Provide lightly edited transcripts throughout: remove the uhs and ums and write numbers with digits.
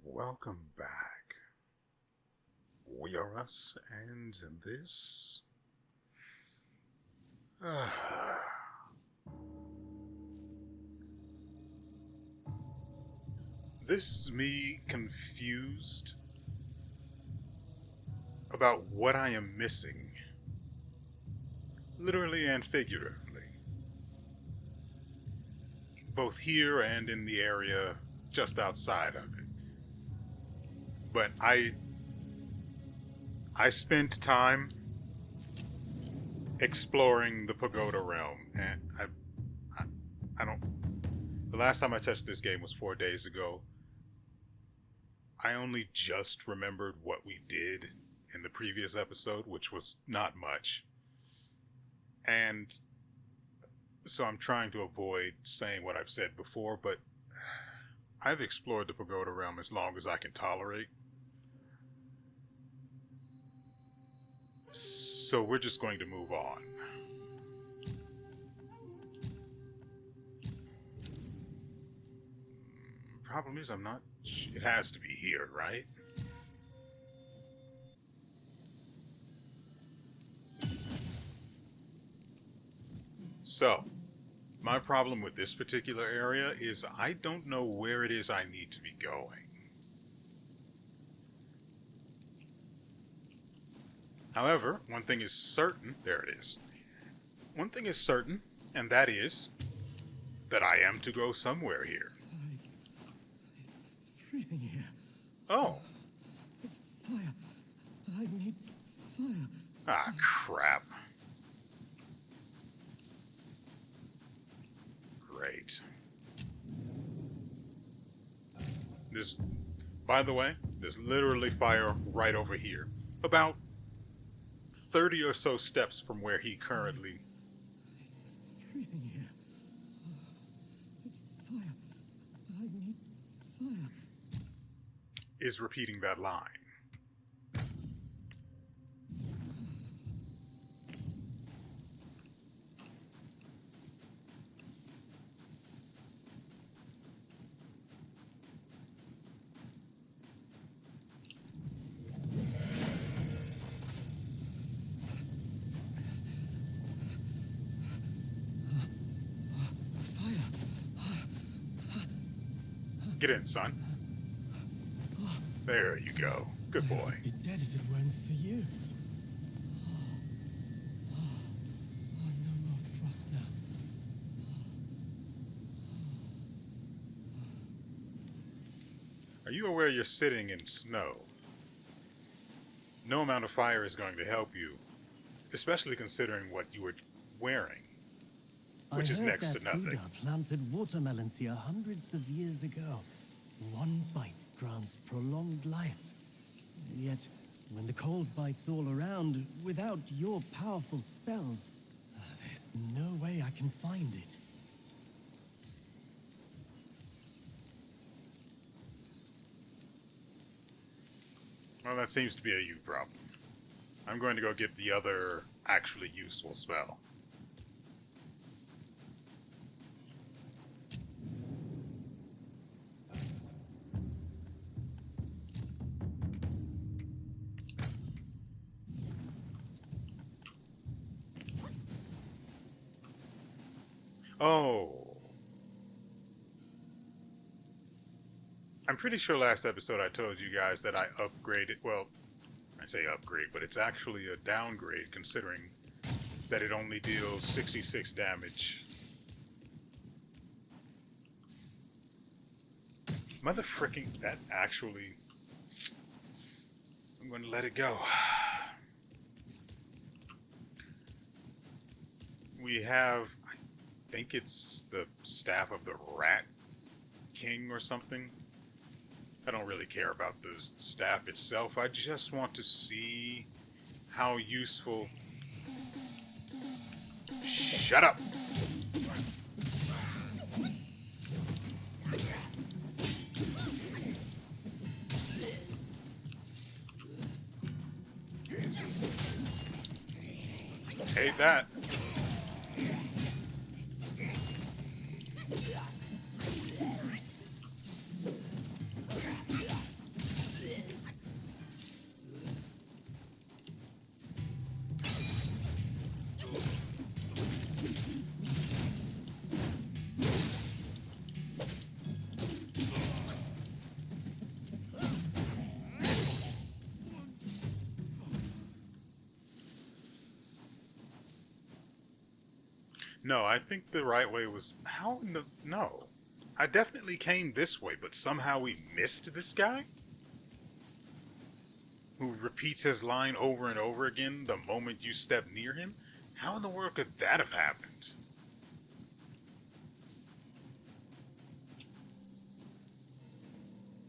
Welcome back. WeArEuS, and this... this is me confused about what I am missing. Literally and figuratively. Both here and in the area just outside of it. But I spent time exploring the Pagoda realm, and I don't... The last time I touched this game was 4 days ago. I only just remembered what we did in the previous episode, which was not much. And so I'm trying to avoid saying what I've said before, but I've explored the Pagoda realm as long as I can tolerate. So we're just going to move on. Problem is, I'm not... It has to be here, right? So, my problem with this particular area is I don't know where it is I need to be going. However, one thing is certain, there it is. One thing is certain, and that is that I am to go somewhere here. It's freezing here. Oh. Fire. I need fire. Ah, crap. Great. By the way, there's literally fire right over here. About 30 or so steps from where he currently... It's freezing here. Fire. I need fire. is repeating that line. Get in, son. There you go. Good boy. I'd be dead if it weren't for you. No more frost now. Are you aware you're sitting in snow? No amount of fire is going to help you, especially considering what you were wearing, which is next to nothing. Buddha planted watermelons here hundreds of years ago. One bite grants prolonged life. Yet, when the cold bites all around, without your powerful spells, there's no way I can find it. Well, that seems to be a you problem. I'm going to go get the other actually useful spell. Oh. I'm pretty sure last episode I told you guys that I upgraded, well, I say upgrade, but it's actually a downgrade considering that it only deals 66 damage. Motherfricking, that actually... I'm going to let it go. We have... I think it's the staff of the Rat King or something. I don't really care about the staff itself. I just want to see how useful... Shut up! Hate that. No, I think the right way was... How in the... No. I definitely came this way, but somehow we missed this guy? Who repeats his line over and over again the moment you step near him? How in the world could that have happened?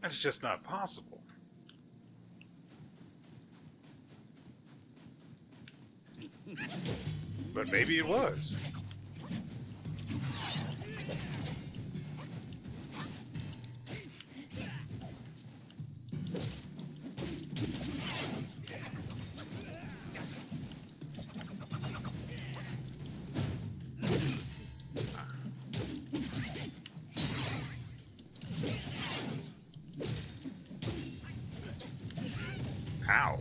That's just not possible. But maybe it was. Ow.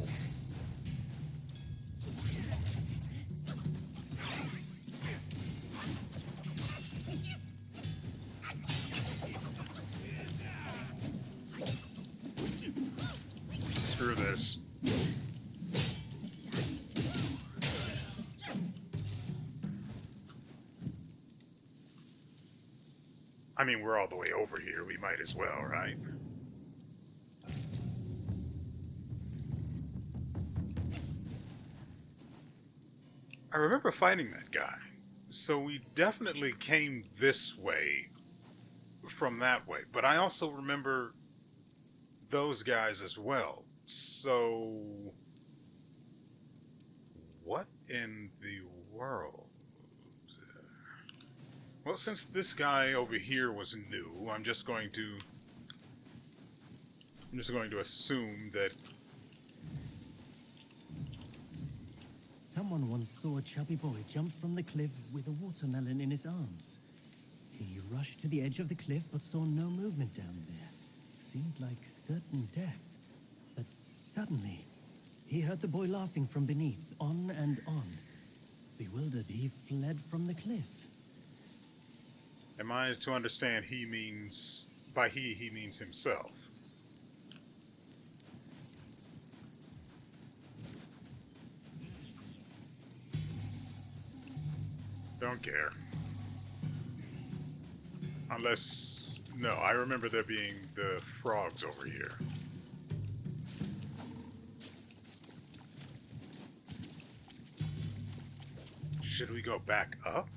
Screw this. I mean, we're all the way over here. We might as well, right? I remember fighting that guy. So we definitely came this way from that way. But I also remember those guys as well. So what in the world? Well, since this guy over here was new, I'm just going to assume that Someone once saw a chubby boy jump from the cliff with a watermelon in his arms. He rushed to the edge of the cliff but saw no movement down there. Seemed like certain death. But suddenly, he heard the boy laughing from beneath, on and on. Bewildered, he fled from the cliff. am I to understand he means by he means himself? Don't care. Unless... No, I remember there being the frogs over here. Should we go back up?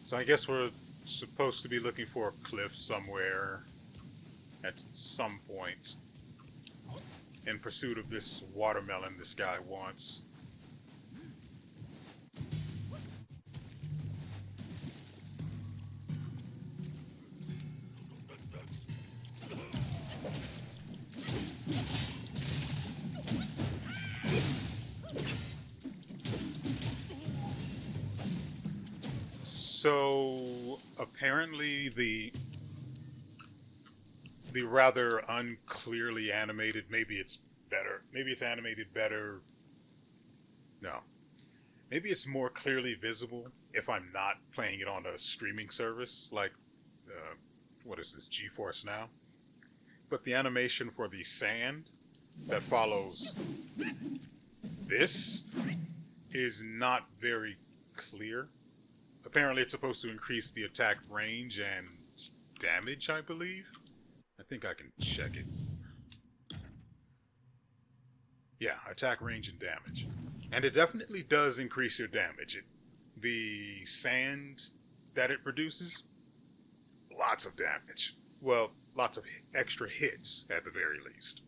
So I guess we're supposed to be looking for a cliff somewhere at some point in pursuit of this watermelon this guy wants. So apparently the rather unclearly animated, maybe it's better. Maybe it's animated better. No. Maybe it's more clearly visible if I'm not playing it on a streaming service like what is this, GeForce Now? But the animation for the sand that follows this is not very clear. Apparently it's supposed to increase the attack range and damage, I believe. I think I can check it. Yeah, attack range and damage. And it definitely does increase your damage. The sand that it produces, lots of damage. Well, lots of extra hits at the very least.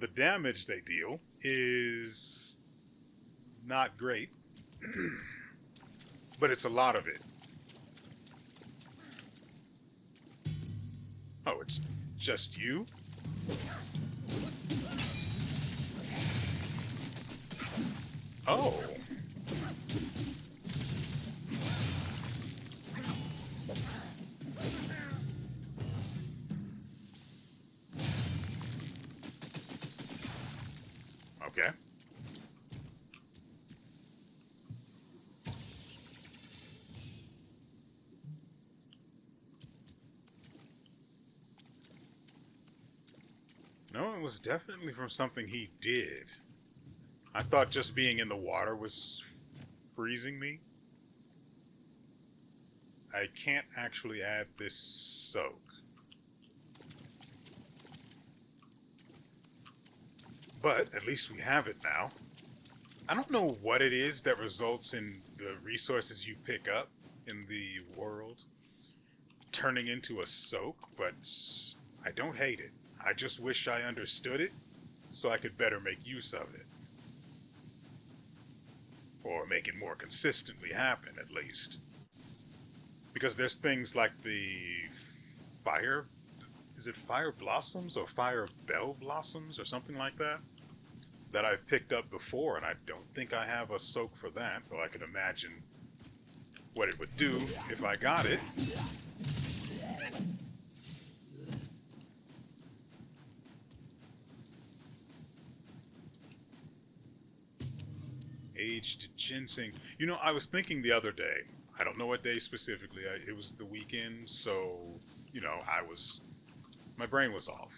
The damage they deal is not great. But it's a lot of it. Oh, it's just you? Oh. Okay. was definitely from something he did. I thought just being in the water was freezing me. I can't actually add this soak. But at least we have it now. I don't know what it is that results in the resources you pick up in the world turning into a soak, but I don't hate it. I just wish I understood it so I could better make use of it. Or make it more consistently happen, at least. Because there's things like the fire... Is it fire blossoms or fire bell blossoms or something like that? That I've picked up before, and I don't think I have a soak for that, though I can imagine what it would do if I got it. Aged ginseng. You know, I was thinking the other day, I don't know what day specifically, it was the weekend, so, you know, my brain was off.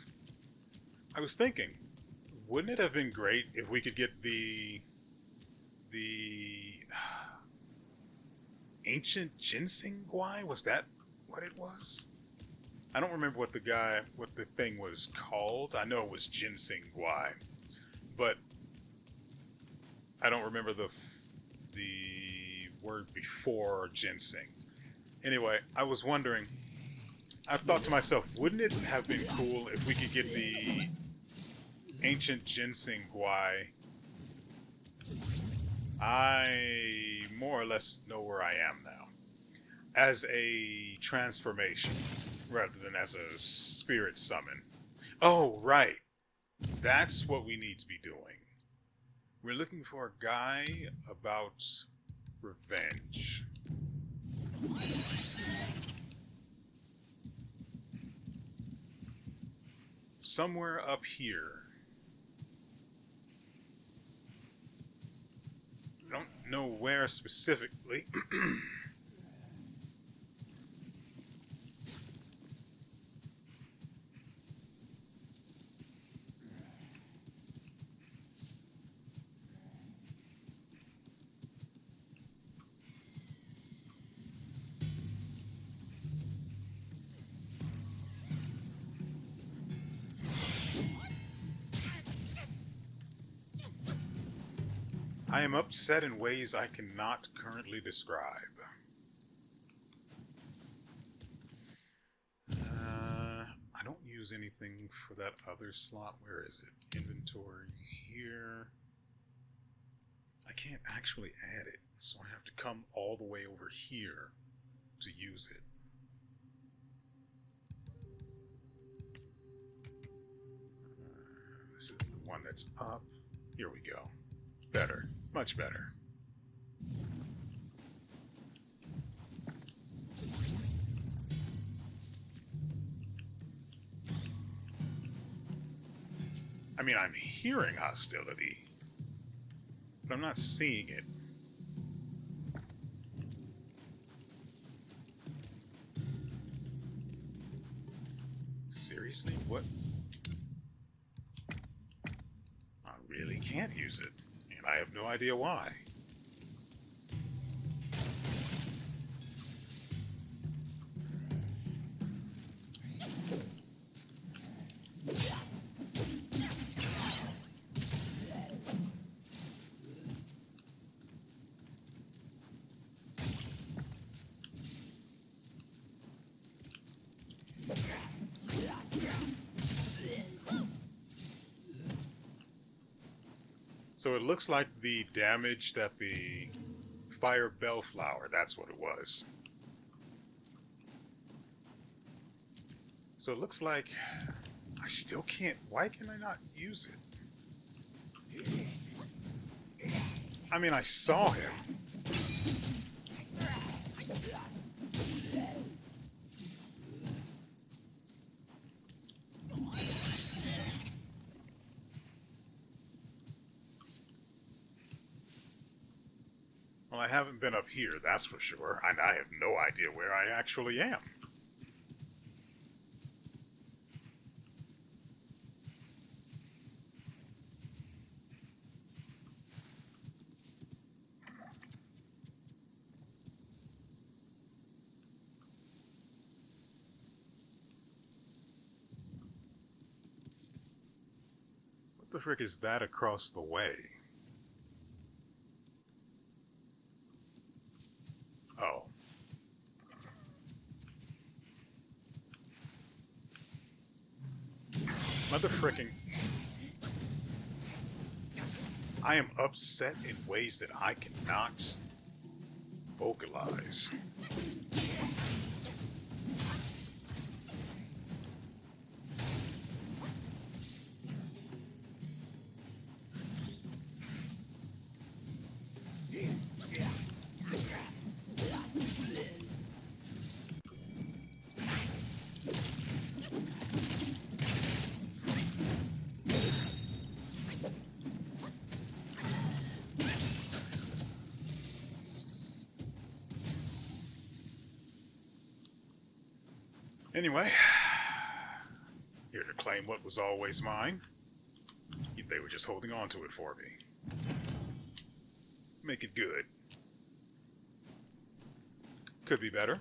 I was thinking, wouldn't it have been great if we could get the ancient ginseng guai? Was that what it was? I don't remember what the thing was called. I know it was ginseng guai, but I don't remember the word before ginseng. Anyway, I was wondering, I thought to myself, wouldn't it have been cool if we could get the ancient ginseng guai? I more or less know where I am now. As a transformation, rather than as a spirit summon. Oh, right. That's what we need to be doing. We're looking for a guy about revenge. Somewhere up here. I don't know where specifically. I am upset in ways I cannot currently describe. I don't use anything for that other slot. Where is it? Inventory here. I can't actually add it, so I have to come all the way over here to use it. This is the one that's up. Here we go. Better. Much better. I mean, I'm hearing hostility, but I'm not seeing it. Seriously? What? I really can't use it, and I have no idea why. So it looks like the damage that the fire bellflower, that's what it was. So it looks like I still can't, why can I not use it? I mean, I saw him. Well, I haven't been up here, that's for sure, and I have no idea where I actually am. the frick is that across the way? Oh. Mother fricking. I am upset in ways that I cannot vocalize. Anyway, here to claim what was always mine. They were just holding on to it for me. Make it good. Could be better.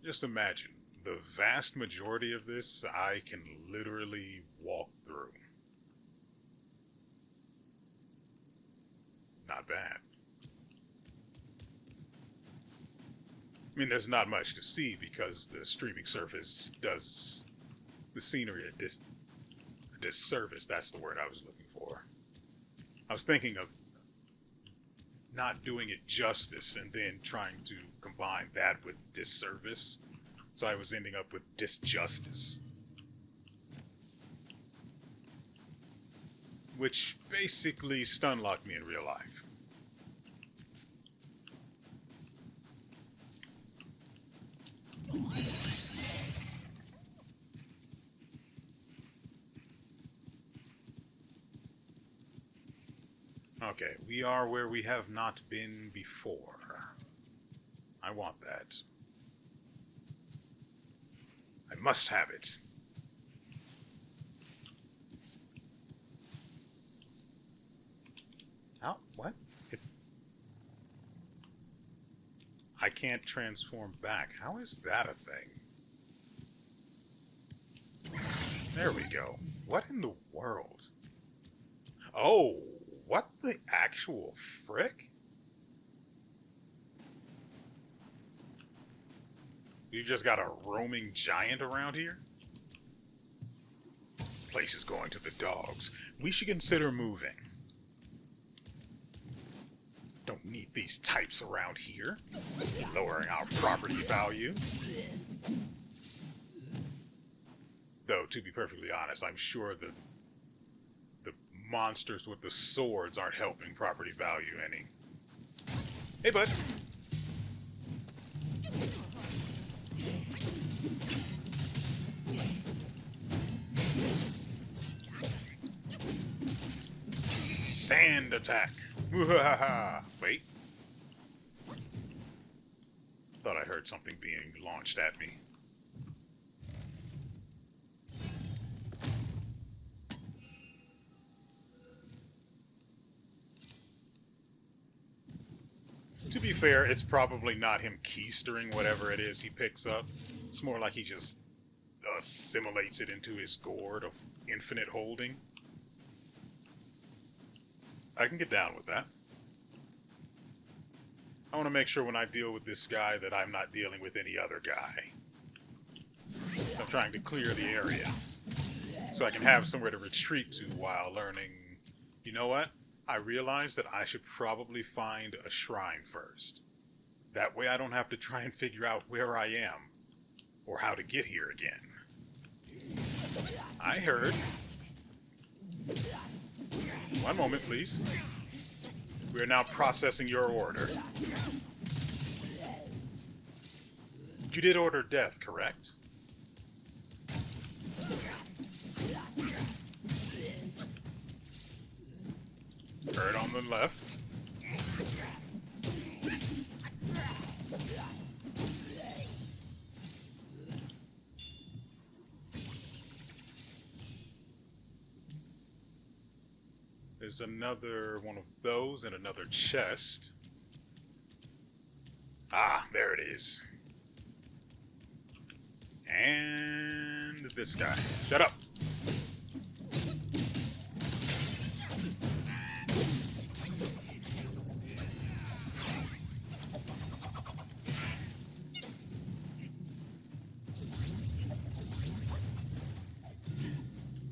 Just imagine, the vast majority of this I can literally walk through. Not bad. I mean, there's not much to see because the streaming surface does the scenery a disservice. That's the word I was looking for. I was thinking of not doing it justice and then trying to combine that with disservice. So I was ending up with disjustice. Which basically stunlocked me in real life. Okay, we are where we have not been before. I want that. I must have it. Oh, what? I can't transform back. How is that a thing? There we go. What in the world? Oh, what the actual frick? You just got a roaming giant around here? Place is going to the dogs. We should consider moving. Don't need these types around here. Lowering our property value. Though, to be perfectly honest, I'm sure the monsters with the swords aren't helping property value any. Hey, bud. Sand attack. Wait. Thought I heard something being launched at me. To be fair, it's probably not him keystering whatever it is he picks up. It's more like he just assimilates it into his gourd of infinite holding. I can get down with that. I want to make sure when I deal with this guy that I'm not dealing with any other guy. I'm trying to clear the area so I can have somewhere to retreat to while learning. You know what? I realized that I should probably find a shrine first. That way I don't have to try and figure out where I am or how to get here again. I heard. One moment, please. We are now processing your order. You did order death, correct? Bird on the left. There's another one of those and another chest. Ah, there it is. And this guy. Shut up.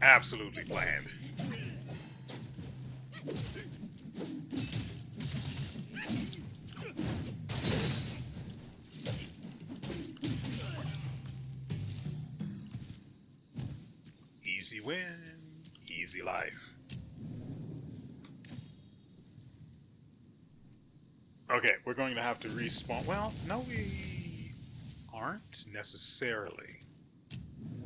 Absolutely bland. Easy win, easy life. Okay, we're going to have to respawn. Well, no, we aren't necessarily.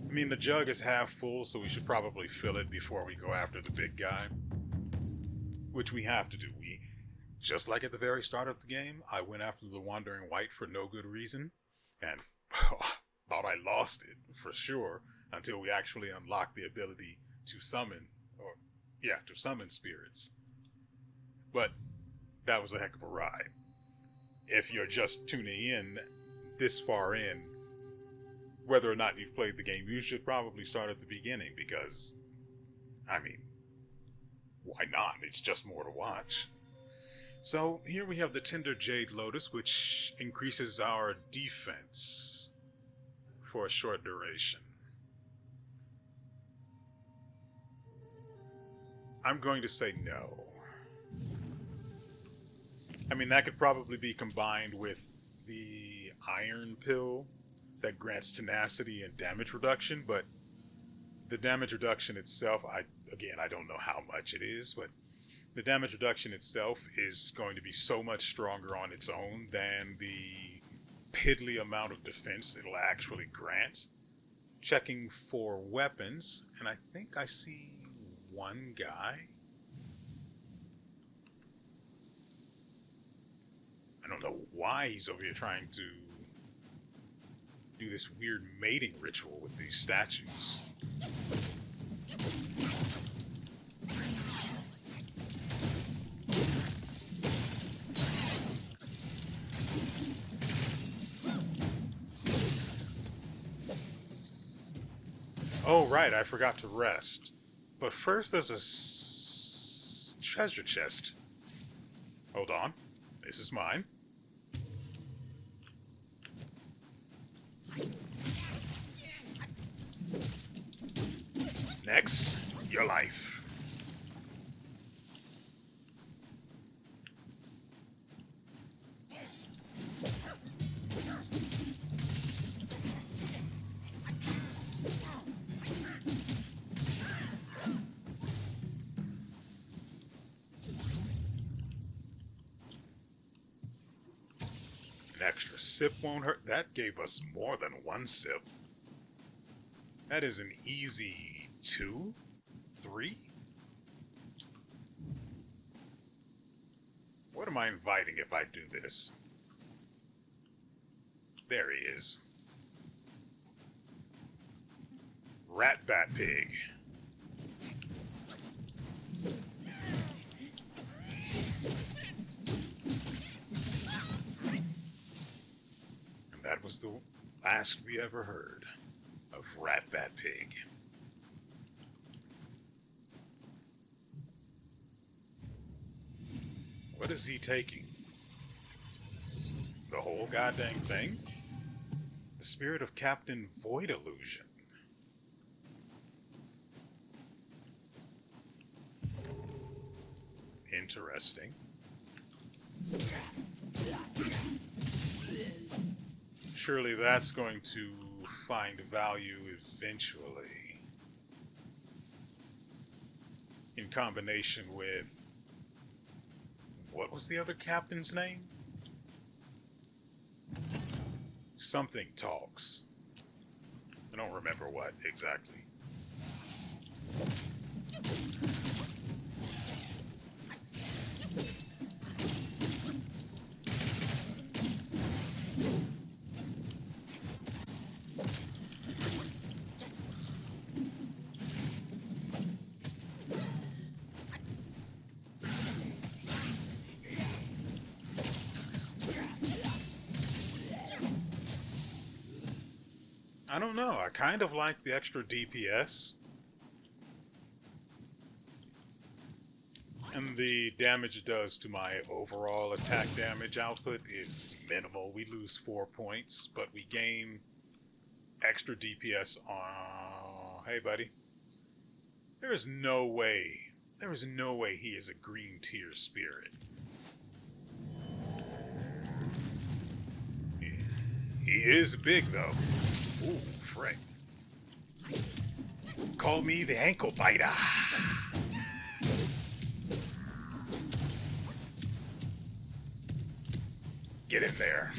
I mean, the jug is half full, so we should probably fill it before we go after the big guy. Which we have to do. Just like at the very start of the game, I went after the Wandering Wight for no good reason, and thought I lost it, for sure, until we actually unlocked the ability to summon, to summon spirits. But that was a heck of a ride. If you're just tuning in this far in, whether or not you've played the game, you should probably start at the beginning because, I mean, why not? It's just more to watch. So here we have the Tender Jade Lotus, which increases our defense for a short duration. I'm going to say no. I mean, that could probably be combined with the Iron Pill that grants tenacity and damage reduction, but the damage reduction itself, I don't know how much it is, but the damage reduction itself is going to be so much stronger on its own than the piddly amount of defense it'll actually grant. Checking for weapons, and I think I see one guy. I don't know why he's over here trying to do this weird mating ritual with these statues. Oh, right, I forgot to rest. But first there's a treasure chest. Hold on. This is mine. Next, your life. An extra sip won't hurt. That gave us more than one sip. That is an easy 2, 3. What am I inviting if I do this? There he is. Rat Bat Pig. And that was the last we ever heard of Rat Bat Pig. What is he taking? The whole goddamn thing? The spirit of Captain Void Illusion. Interesting. Surely that's going to find value eventually. In combination with... what was the other captain's name? Something Talks. I don't remember what exactly. I don't know. I kind of like the extra DPS. And the damage it does to my overall attack damage output is minimal. We lose 4 points, but we gain extra DPS on... Hey, buddy. There is no way he is a green tier spirit. He is big, though. Ooh, frick. Call me the ankle biter. Get in there.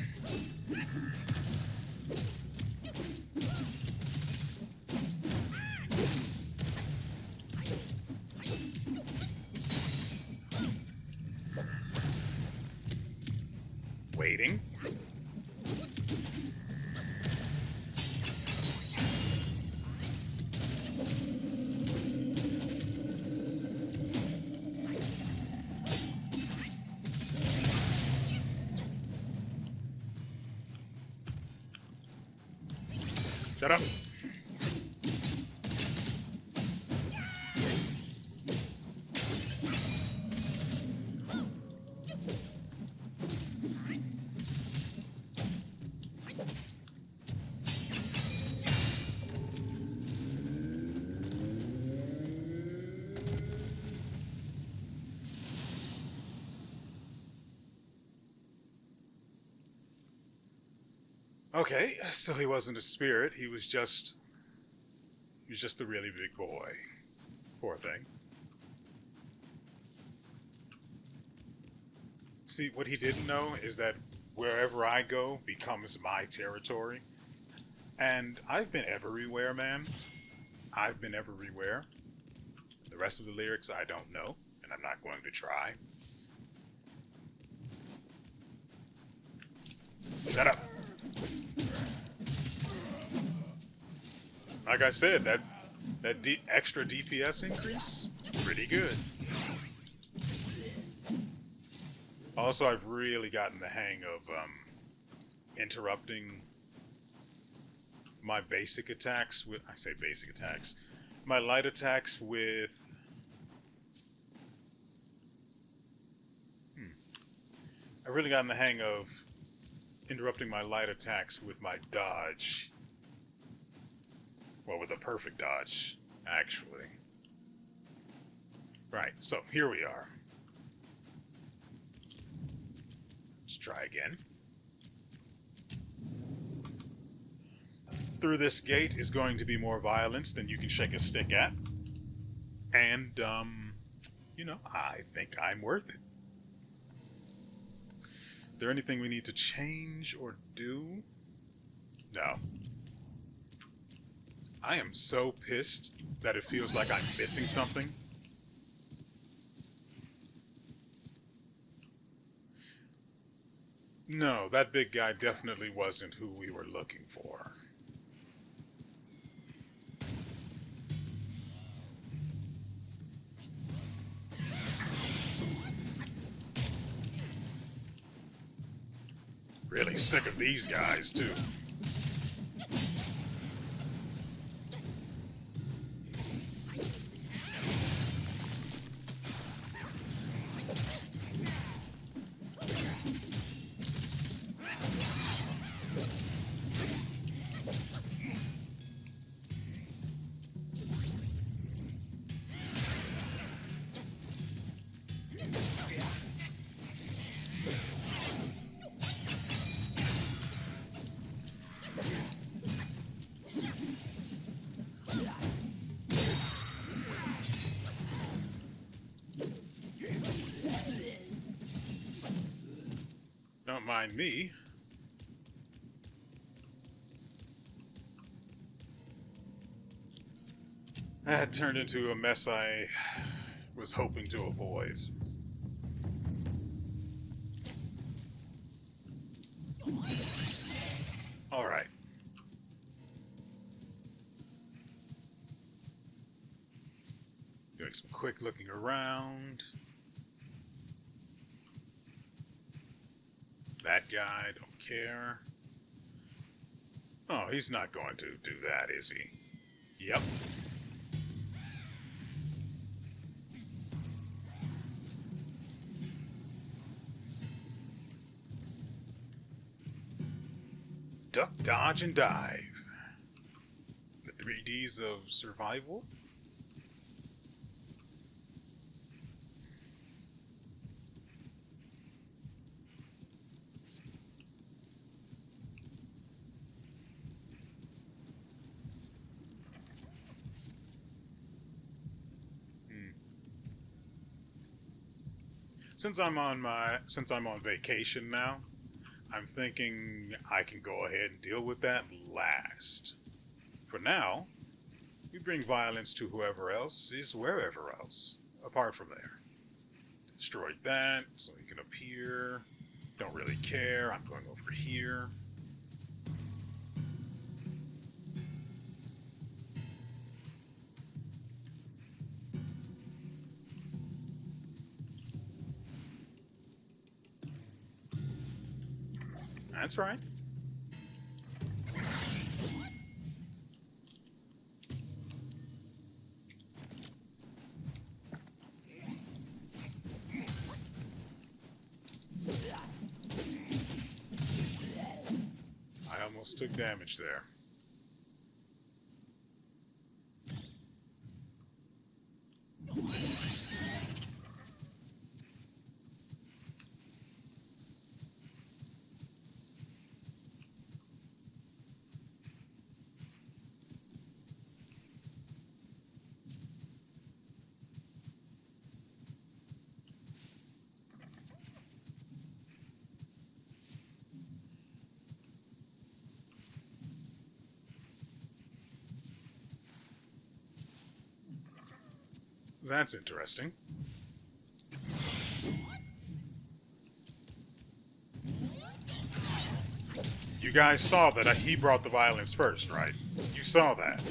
Waiting. Shut up. Okay, so he wasn't a spirit, he was just a really big boy. Poor thing. See, what he didn't know is that wherever I go becomes my territory. And I've been everywhere, man. I've been everywhere. The rest of the lyrics I don't know, and I'm not going to try. Shut up. Like I said, that extra DPS increase, pretty good. Also, I've really gotten the hang of interrupting my basic attacks with, I say basic attacks, my light attacks with, I've really gotten the hang of interrupting my light attacks with my dodge. Well, with a perfect dodge, actually. Right, so here we are. Let's try again. Through this gate is going to be more violence than you can shake a stick at. And, you know, I think I'm worth it. Is there anything we need to change or do? No. I am so pissed that it feels like I'm missing something. No, that big guy definitely wasn't who we were looking for. Really sick of these guys, too. Don't mind me. That turned into a mess I was hoping to avoid. All right. Doing some quick looking around. That guy, don't care. Oh, he's not going to do that, is he? Yep. Duck, dodge, and dive. The 3Ds of survival. Since I'm on vacation now, I'm thinking I can go ahead and deal with that last. For now, we bring violence to whoever else is wherever else, apart from there. Destroyed that, so he can appear. Don't really care. I'm going over here. That's right. I almost took damage there. That's interesting. You guys saw that he brought the violence first, right? You saw that.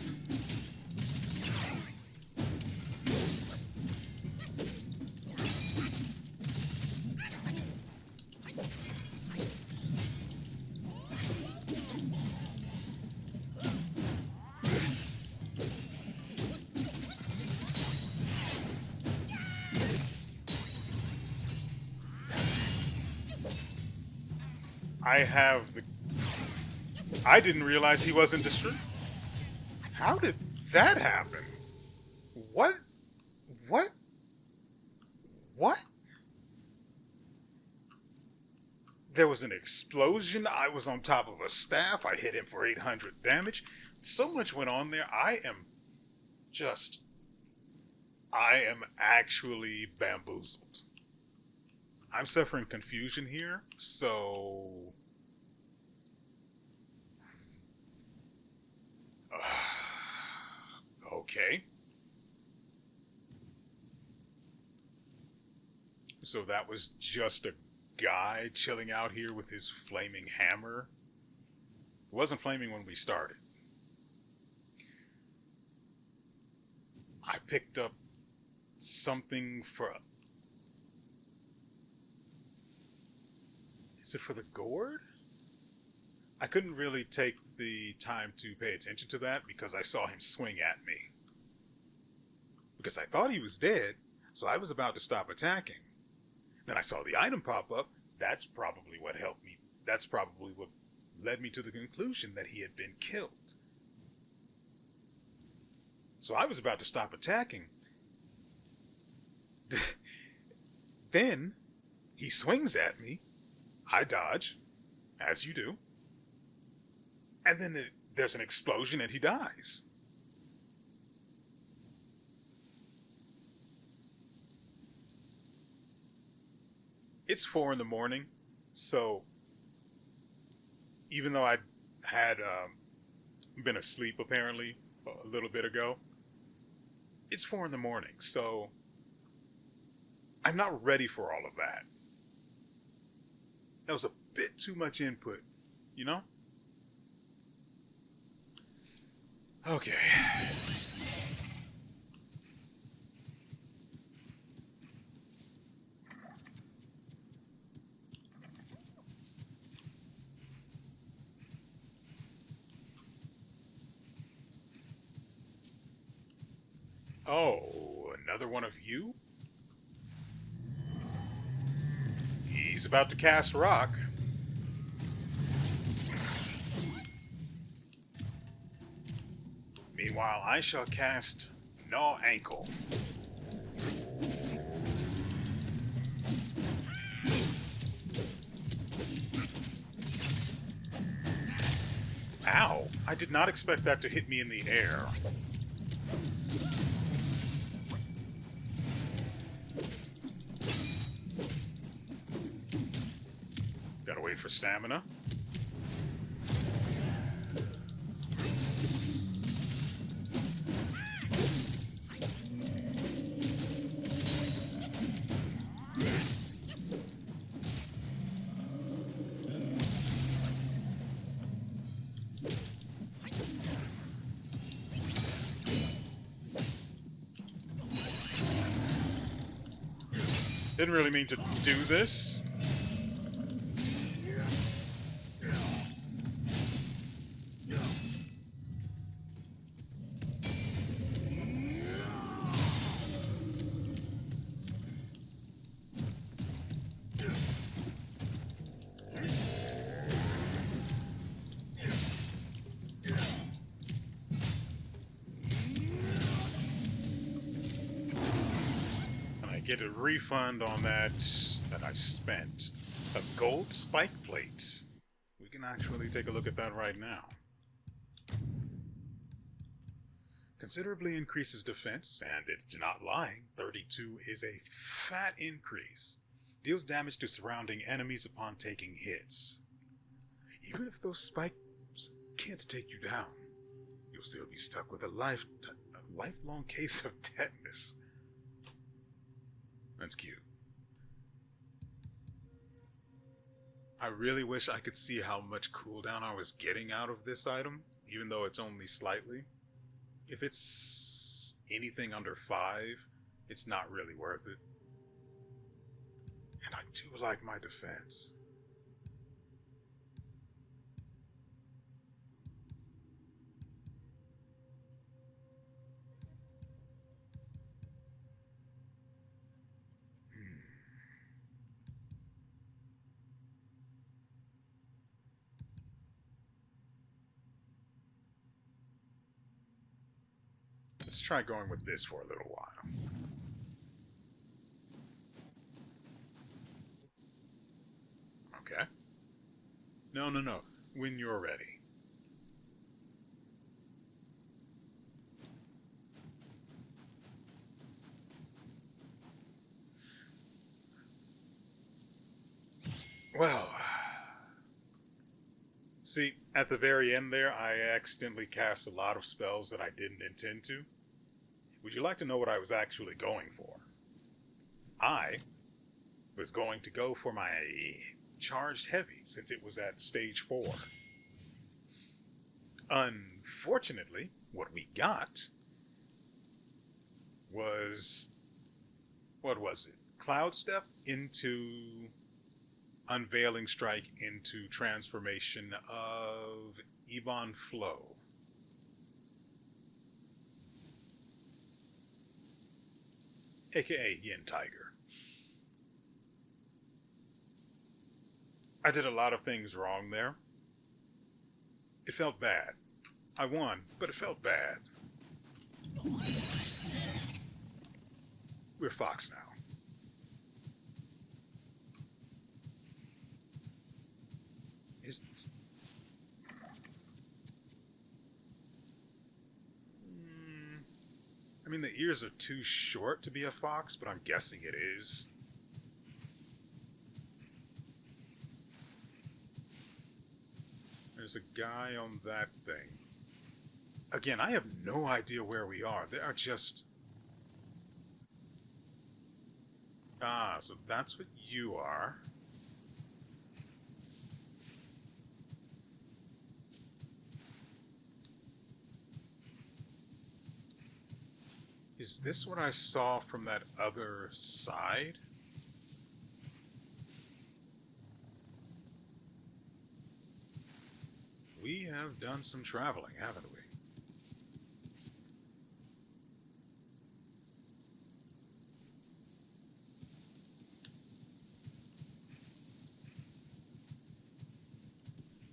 I have the. I didn't realize he wasn't destroyed. How did that happen? What? What? What? There was an explosion. I was on top of a staff. I hit him for 800 damage. So much went on there. Just. I am actually bamboozled. I'm suffering confusion here, so. Okay. So that was just a guy chilling out here with his flaming hammer. It wasn't flaming when we started. I picked up something for. Is it for the gourd? I couldn't really take the time to pay attention to that because I saw him swing at me. Because I thought he was dead, so I was about to stop attacking. Then I saw the item pop up. That's probably what helped me. That's probably what led me to the conclusion that he had been killed. So I was about to stop attacking. Then he swings at me. I dodge, as you do. And then there's an explosion and he dies. It's 4 in the morning, so even though I had been asleep apparently a little bit ago, it's 4 in the morning, so I'm not ready for all of that. That was a bit too much input, you know? Okay. Oh, another one of you? He's about to cast rock. Meanwhile, I shall cast Gnaw Ankle. Ow! I did not expect that to hit me in the air. Gotta wait for stamina. Didn't really mean to do this. Get a refund on that I spent. A gold spike plate. We can actually take a look at that right now. Considerably increases defense, and it's not lying. 32 is a fat increase. Deals damage to surrounding enemies upon taking hits. Even if those spikes can't take you down, you'll still be stuck with a lifelong case of tetanus. That's cute. I really wish I could see how much cooldown I was getting out of this item, even though it's only slightly. If it's anything under 5, it's not really worth it. And I do like my defense. Let's try going with this for a little while. Okay. No. When you're ready. Well, see, at the very end there, I accidentally cast a lot of spells that I didn't intend to. Would you like to know what I was actually going for? I was going to go for my charged heavy, since it was at stage 4. Unfortunately, what we got was... what was it? Cloud Step into Unveiling Strike into transformation of Ebon Flow. AKA Yin Tiger. I did a lot of things wrong there. It felt bad. I won, but it felt bad. We're Fox now. Is this... I mean, the ears are too short to be a fox, but I'm guessing it is. There's a guy on that thing. Again, I have no idea where we are. They are just... Ah, so that's what you are. Is this what I saw from that other side? We have done some traveling, haven't we?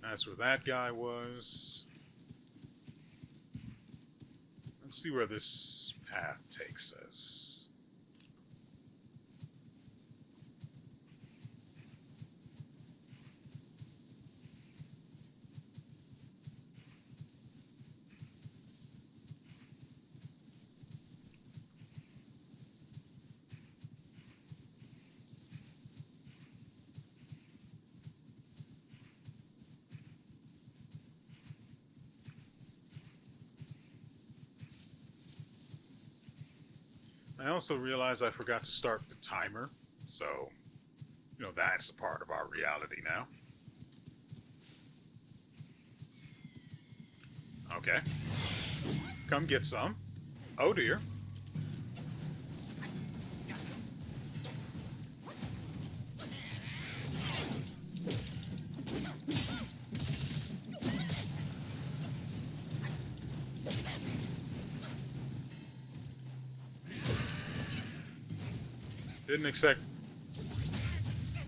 That's where that guy was. Let's see where this path takes us. I also realized I forgot to start the timer, so, you know, that's a part of our reality now. Okay. Come get some. Oh dear.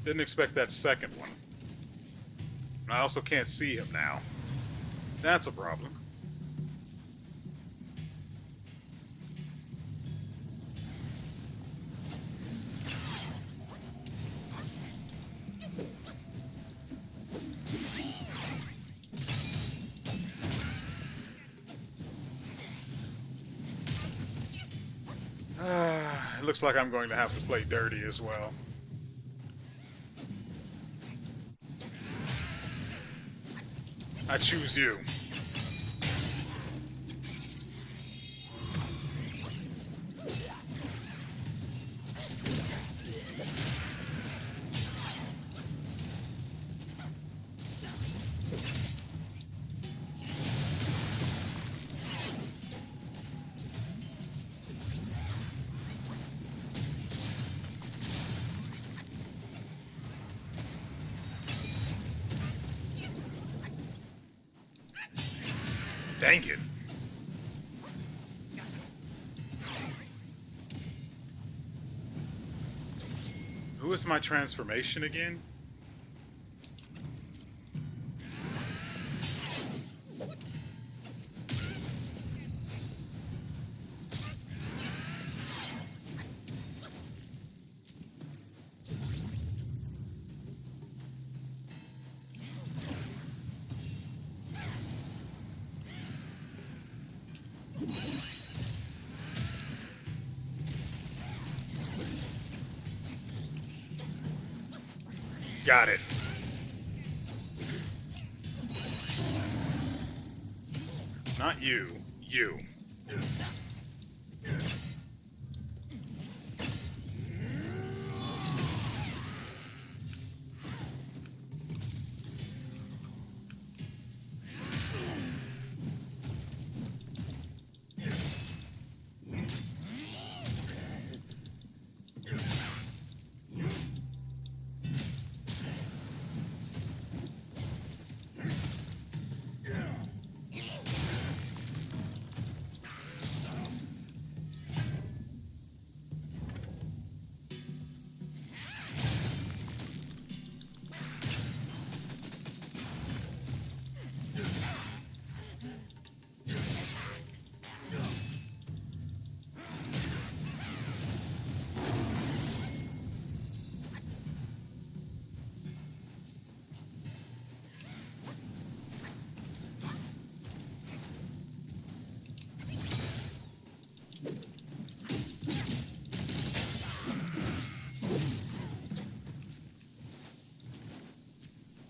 Didn't expect that second one. I also can't see him now. That's a problem. It looks like I'm going to have to play dirty as well. I choose you. Dang it. Who is my transformation again? Got it. Not you. You.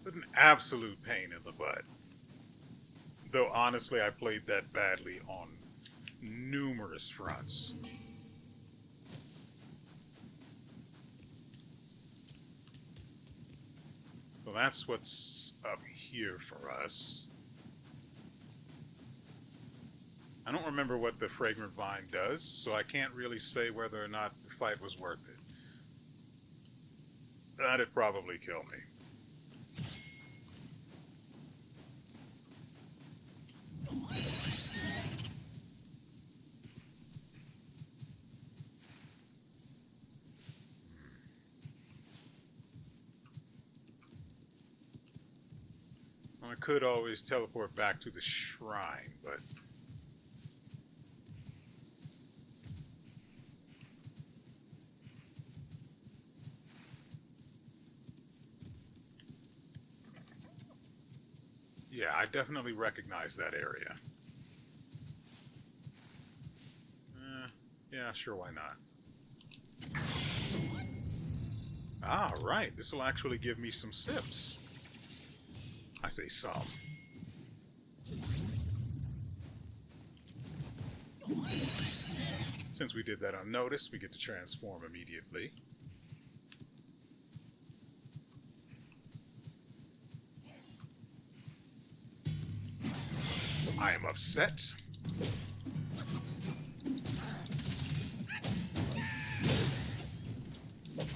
An absolute pain in the butt. Though honestly, I played that badly on numerous fronts. So that's what's up here for us. I don't remember what the fragrant vine does, so I can't really say whether or not the fight was worth it. That'd probably kill me. I could always teleport back to the shrine, but... yeah, I definitely recognize that area. Yeah, sure, why not? Ah, right, this will actually give me some sips. I say some. Since we did that unnoticed, we get to transform immediately. I am upset.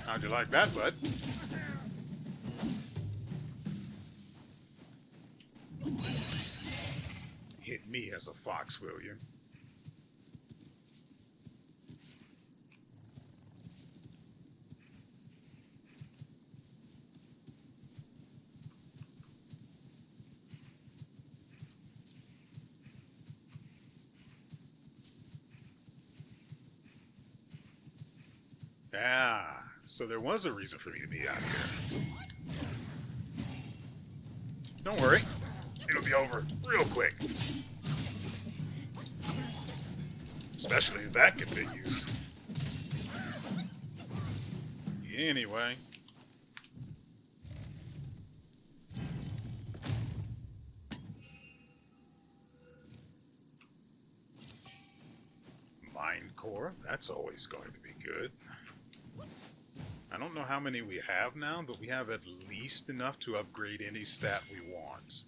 How'd you like that, bud? Hit me as a fox, will you? Ah, so there was a reason for me to be out here. Don't worry, it'll be over real quick. Especially if that continues. Anyway. Mind core, that's always going to be good. I don't know how many we have now, but we have at least enough to upgrade any stat we want.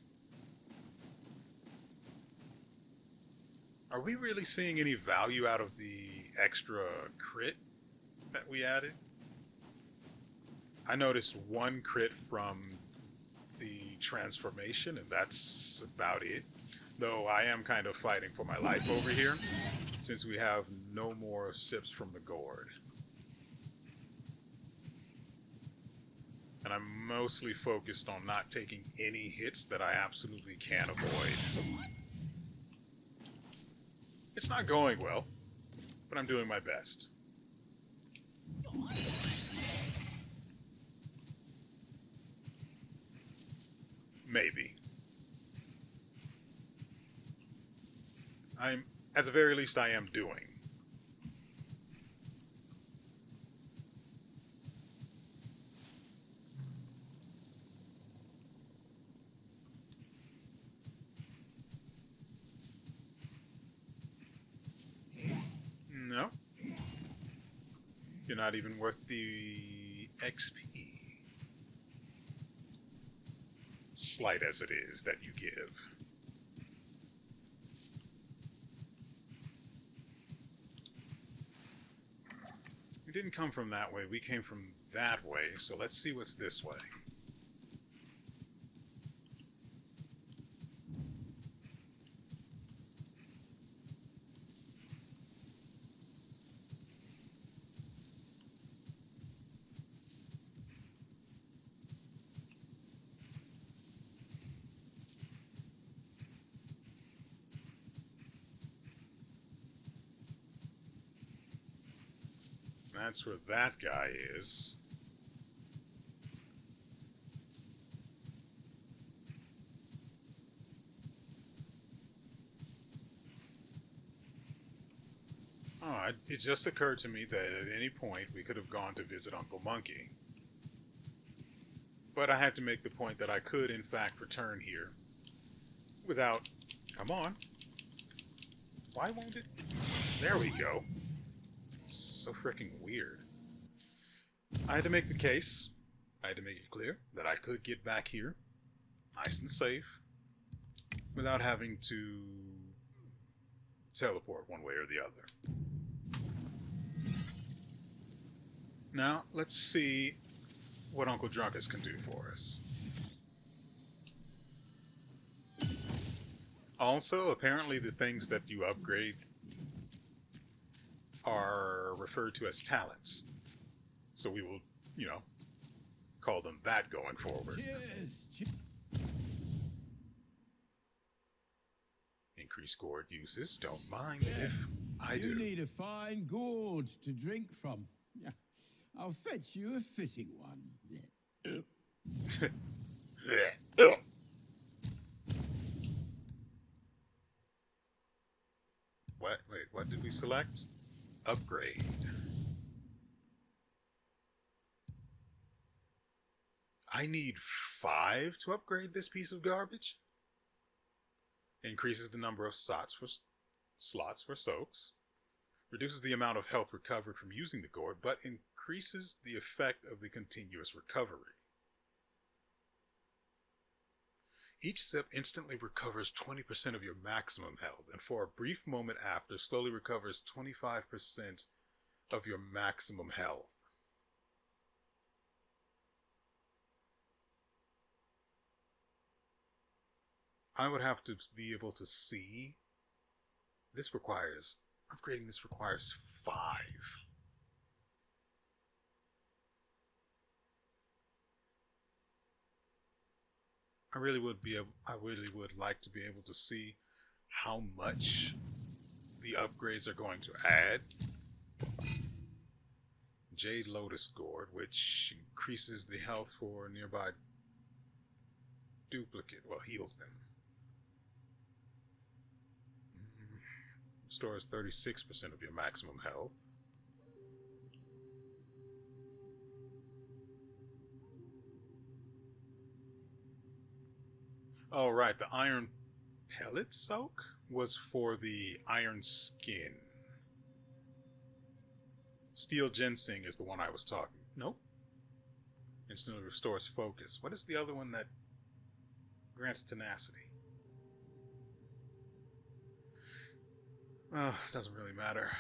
Are we really seeing any value out of the extra crit that we added? I noticed one crit from the transformation, and that's about it. Though I am kind of fighting for my life over here, since we have no more sips from the gourd. And I'm mostly focused on not taking any hits that I absolutely can't avoid. It's not going well, but I'm doing my best. Maybe. At the very least, I am doing. No. You're not even worth the XP. Slight as it is that you give. We didn't come from that way, we came from that way, so let's see what's this way. That's where that guy is. Oh, it just occurred to me that at any point we could have gone to visit Uncle Monkey. But I had to make the point that I could, in fact, return here without... Come on. Why won't it? There we go. So freaking weird. I had to make the case. I had to make it clear that I could get back here, nice and safe, without having to teleport one way or the other. Now, let's see what Uncle Drunkus can do for us. Also, apparently the things that you upgrade are referred to as talents. So we will, call them that going forward. Cheers. increase gourd uses. Don't mind if I do. You need a fine gourd to drink from. I'll fetch you a fitting one. What? Wait, what did we select? Upgrade. I need 5 to upgrade this piece of garbage? Increases the number of slots for soaks. Reduces the amount of health recovered from using the gourd, but increases the effect of the continuous recovery. Each sip instantly recovers 20% of your maximum health, and for a brief moment after, slowly recovers 25% of your maximum health. I would have to be able to see. Upgrading this requires 5. I really would like to be able to see how much the upgrades are going to add. Jade Lotus Gourd, which increases the health for nearby duplicate, heals them. Restores 36% of your maximum health. Oh, right. The Iron Pellet Soak was for the Iron Skin. Steel Ginseng is the one I was talking. Nope. Instantly restores focus. What is the other one that grants tenacity? Doesn't really matter.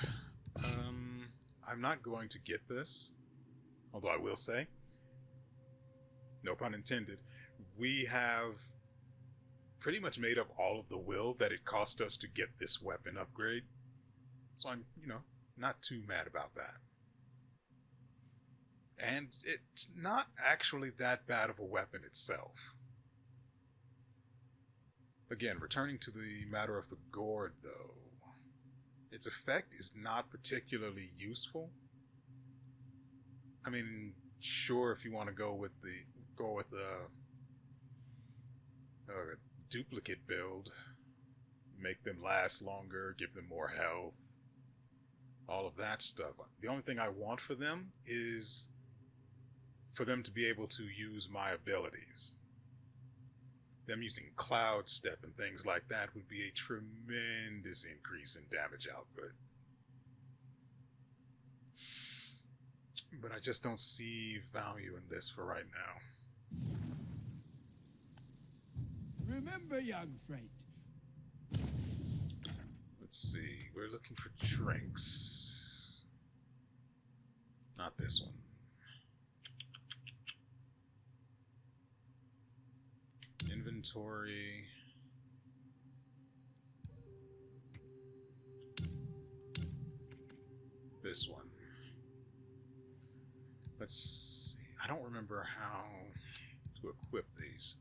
I'm not going to get this. Although I will say, no pun intended, we have pretty much made up all of the will that it cost us to get this weapon upgrade. So I'm, not too mad about that. And it's not actually that bad of a weapon itself. Again, returning to the matter of the gourd, though. Its effect is not particularly useful. I mean, sure, if you want to go with the duplicate build, make them last longer, give them more health, all of that stuff. The only thing I want for them is for them to be able to use my abilities. Them using Cloud Step and things like that would be a tremendous increase in damage output. But I just don't see value in this for right now. Remember, young friend. Let's see. We're looking for drinks. Not this one. Inventory. This one. Let's see. I don't remember how to equip these.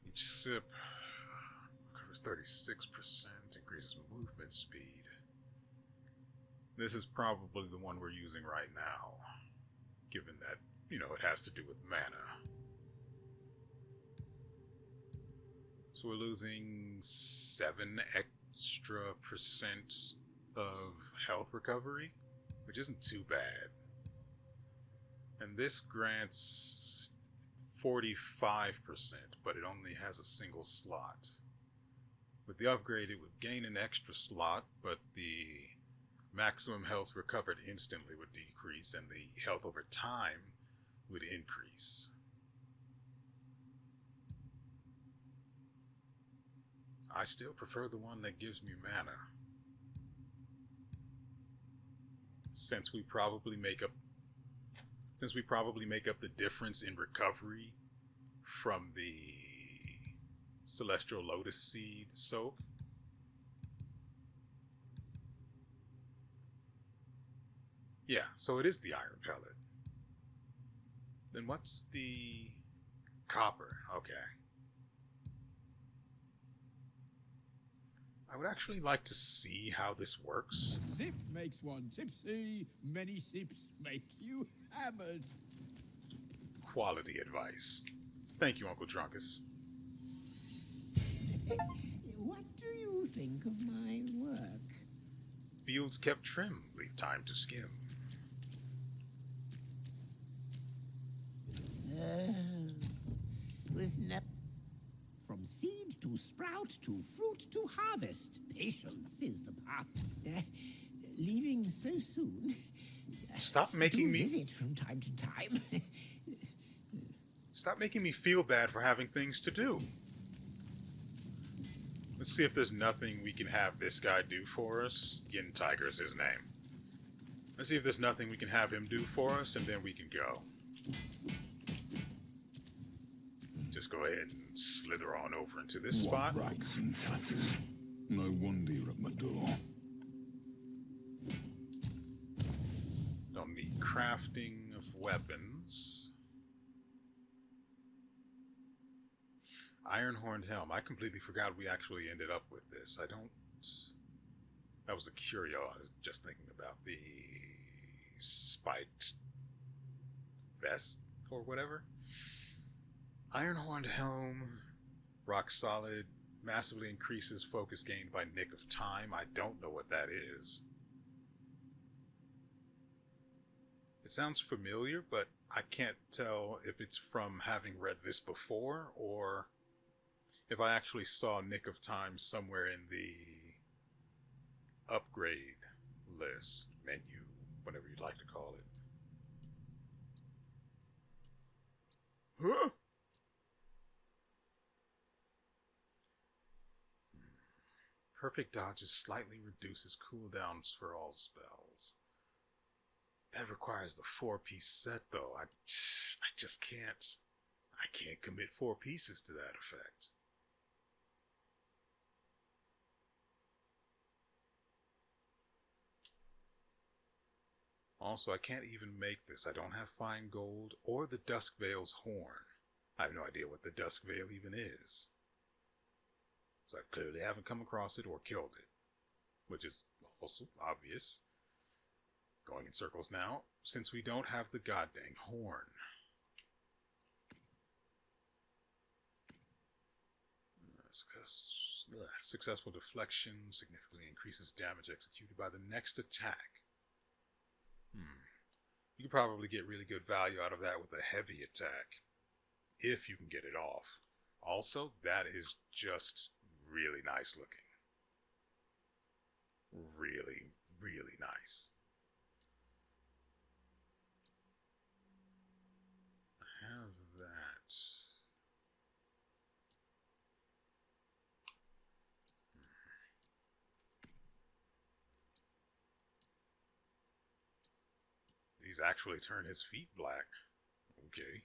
Each sip covers 36%, increases movement speed. This is probably the one we're using right now, given that, it has to do with mana. So we're losing 7 extra % of health recovery, which isn't too bad. And this grants 45%, but it only has a single slot. With the upgrade, it would gain an extra slot, but the maximum health recovered instantly would decrease, and the health over time would increase. I still prefer the one that gives me mana. Since we probably make up the difference in recovery from the Celestial Lotus Seed soak. Yeah, so it is the Iron Pellet. Then what's the copper? Okay. I would actually like to see how this works. Sip makes one tipsy, many sips make you hammered. Quality advice. Thank you, Uncle Drunkus. What do you think of my work? Fields kept trim, leave time to skim. With from seed to sprout to fruit to harvest, patience is the path. Leaving so soon. Stop making me visit from time to time. Stop making me feel bad for having things to do. Let's see if there's nothing we can have this guy do for us. Yin Tiger's his name. Let's see if there's nothing we can have him do for us, and then we can go. Just go ahead and slither on over into this spot. Rags and tatters. No wonder you're at my door. Don't need crafting of weapons. Iron-horned helm. I completely forgot we actually ended up with this. That was a curio. I was just thinking about the spiked vest or whatever. Iron-horned helm. Rock solid. Massively increases focus gained by nick of time. I don't know what that is. It sounds familiar, but I can't tell if it's from having read this before or if I actually saw Nick of Time somewhere in the upgrade list, menu, whatever you'd like to call it. Huh? Perfect dodges slightly reduces cooldowns for all spells. That requires the 4-piece set, though. I just can't. I can't commit 4 pieces to that effect. Also, I can't even make this. I don't have Fine Gold or the Duskvale's horn. I have no idea what the Duskvale even is. So I clearly haven't come across it or killed it. Which is also obvious. Going in circles now, since we don't have the goddamn horn. Successful deflection significantly increases damage executed by the next attack. You could probably get really good value out of that with a heavy attack, if you can get it off. Also, that is just really nice looking. Really, really nice. I have that. These actually turn his feet black. Okay.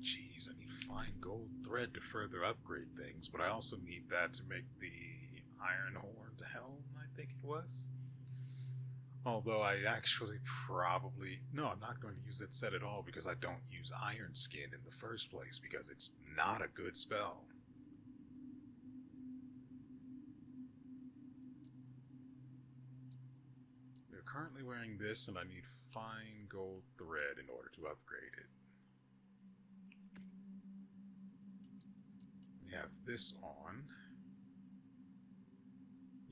Jeez, I need fine gold thread to further upgrade things, but I also need that to make the iron horned helm, I think it was. Although I actually probably... No, I'm not going to use that set at all because I don't use Iron Skin in the first place because it's not a good spell. We're currently wearing this and I need fine gold thread in order to upgrade it. We have this on.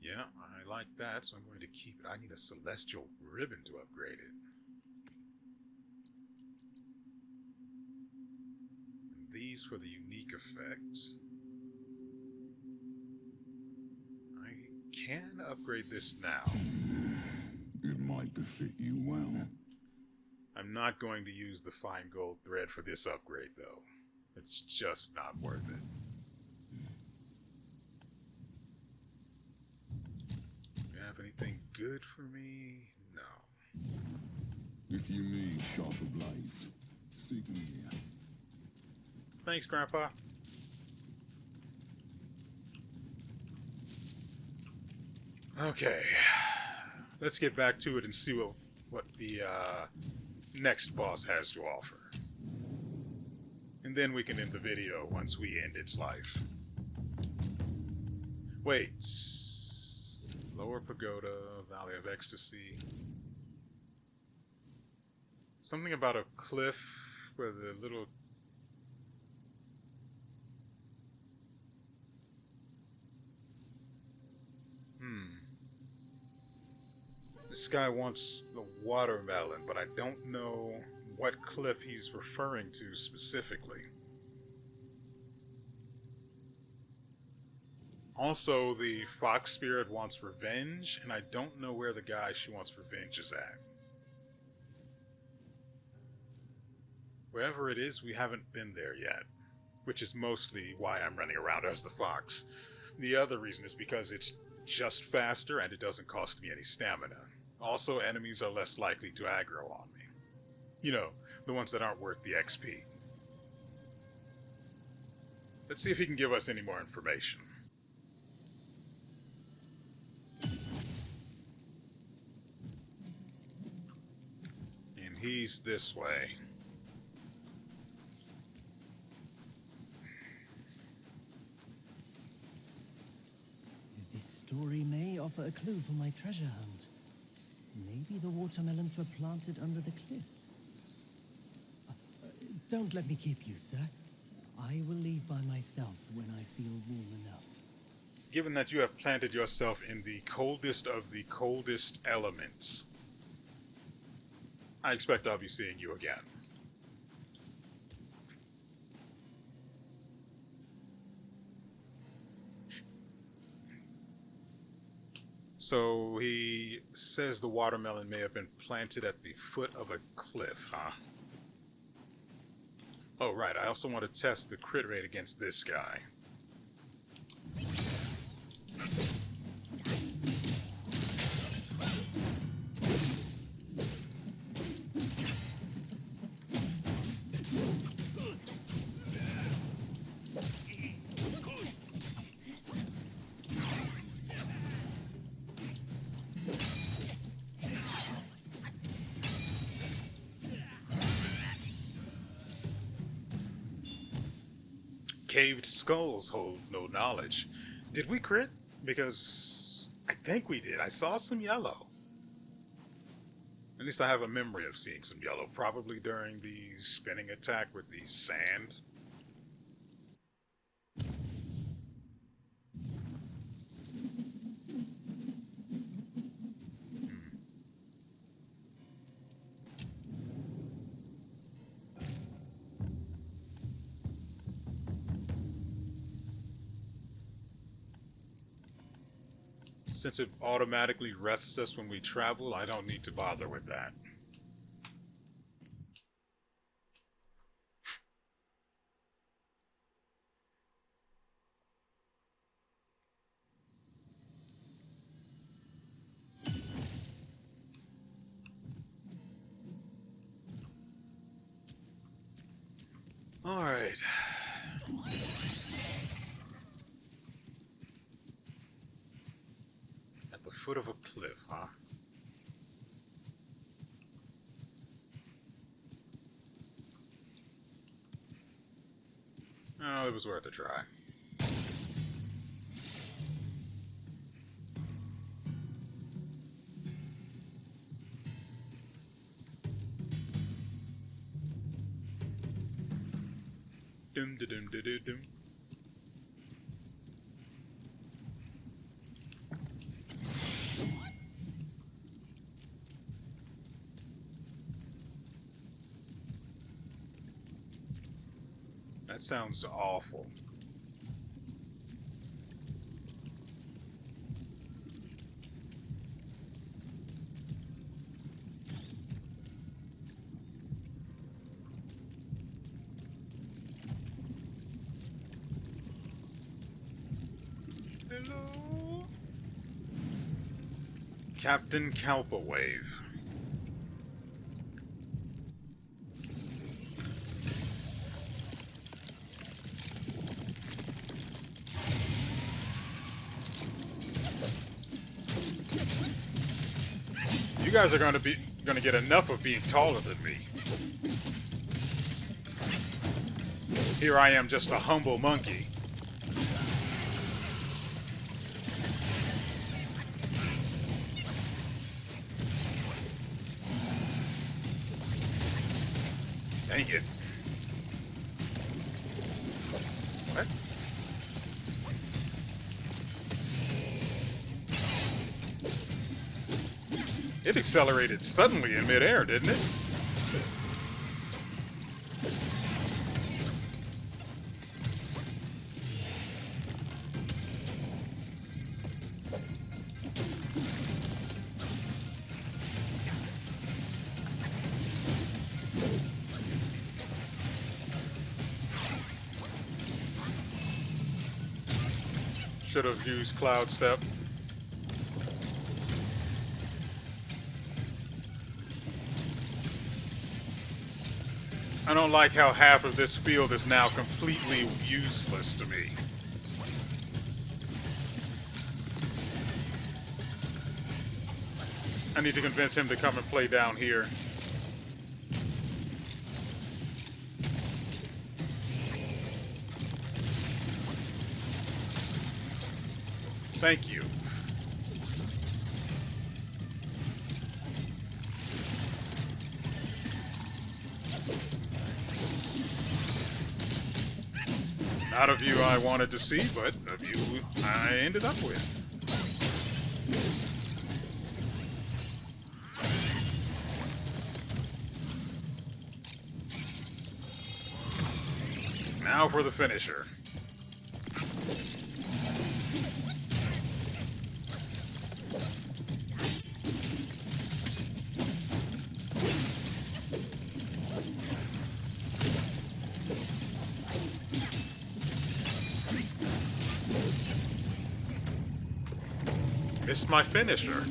Yeah, I like that, so I'm going to keep it. I need a celestial ribbon to upgrade it. And these for the unique effect. I can upgrade this now. It might befit you well. I'm not going to use the fine gold thread for this upgrade, though. It's just not worth it. Have anything good for me? No. If you need sharper blades, seek me here. Thanks, Grandpa. Okay, let's get back to it and see what the next boss has to offer. And then we can end the video once we end its life. Wait. Lower Pagoda, Valley of Ecstasy. Something about a cliff where the little... This guy wants the watermelon, but I don't know what cliff he's referring to specifically. Also, the fox spirit wants revenge, and I don't know where the guy she wants revenge is at. Wherever it is, we haven't been there yet, which is mostly why I'm running around as the fox. The other reason is because it's just faster and it doesn't cost me any stamina. Also, enemies are less likely to aggro on me. You know, the ones that aren't worth the XP. Let's see if he can give us any more information. And he's this way. This story may offer a clue for my treasure hunt. Maybe the watermelons were planted under the cliff. Don't let me keep you, sir. I will leave by myself when I feel warm enough. Given that you have planted yourself in the coldest of the coldest elements, I expect I'll be seeing you again. So he says the watermelon may have been planted at the foot of a cliff, huh? Oh, right. I also want to test the crit rate against this guy. Caved skulls hold no knowledge. Did we crit? Because I think we did. I saw some yellow. At least I have a memory of seeing some yellow, probably during the spinning attack with the sand. Since it automatically rests us when we travel, I don't need to bother with that. All right. Foot of a cliff, huh? Oh, it was worth a try. Dum dum dum dum dum. That sounds awful. Hello? Captain Kalpa-wave. guys are gonna get enough of being taller than me. Here I am, just a humble monkey. Dang it. What? It accelerated suddenly in midair, didn't it? Should have used Cloud Step. I don't like how half of this field is now completely useless to me. I need to convince him to come and play down here. Thank you. Not a view I wanted to see, but a view I ended up with. Now for the finisher. Missed my finisher.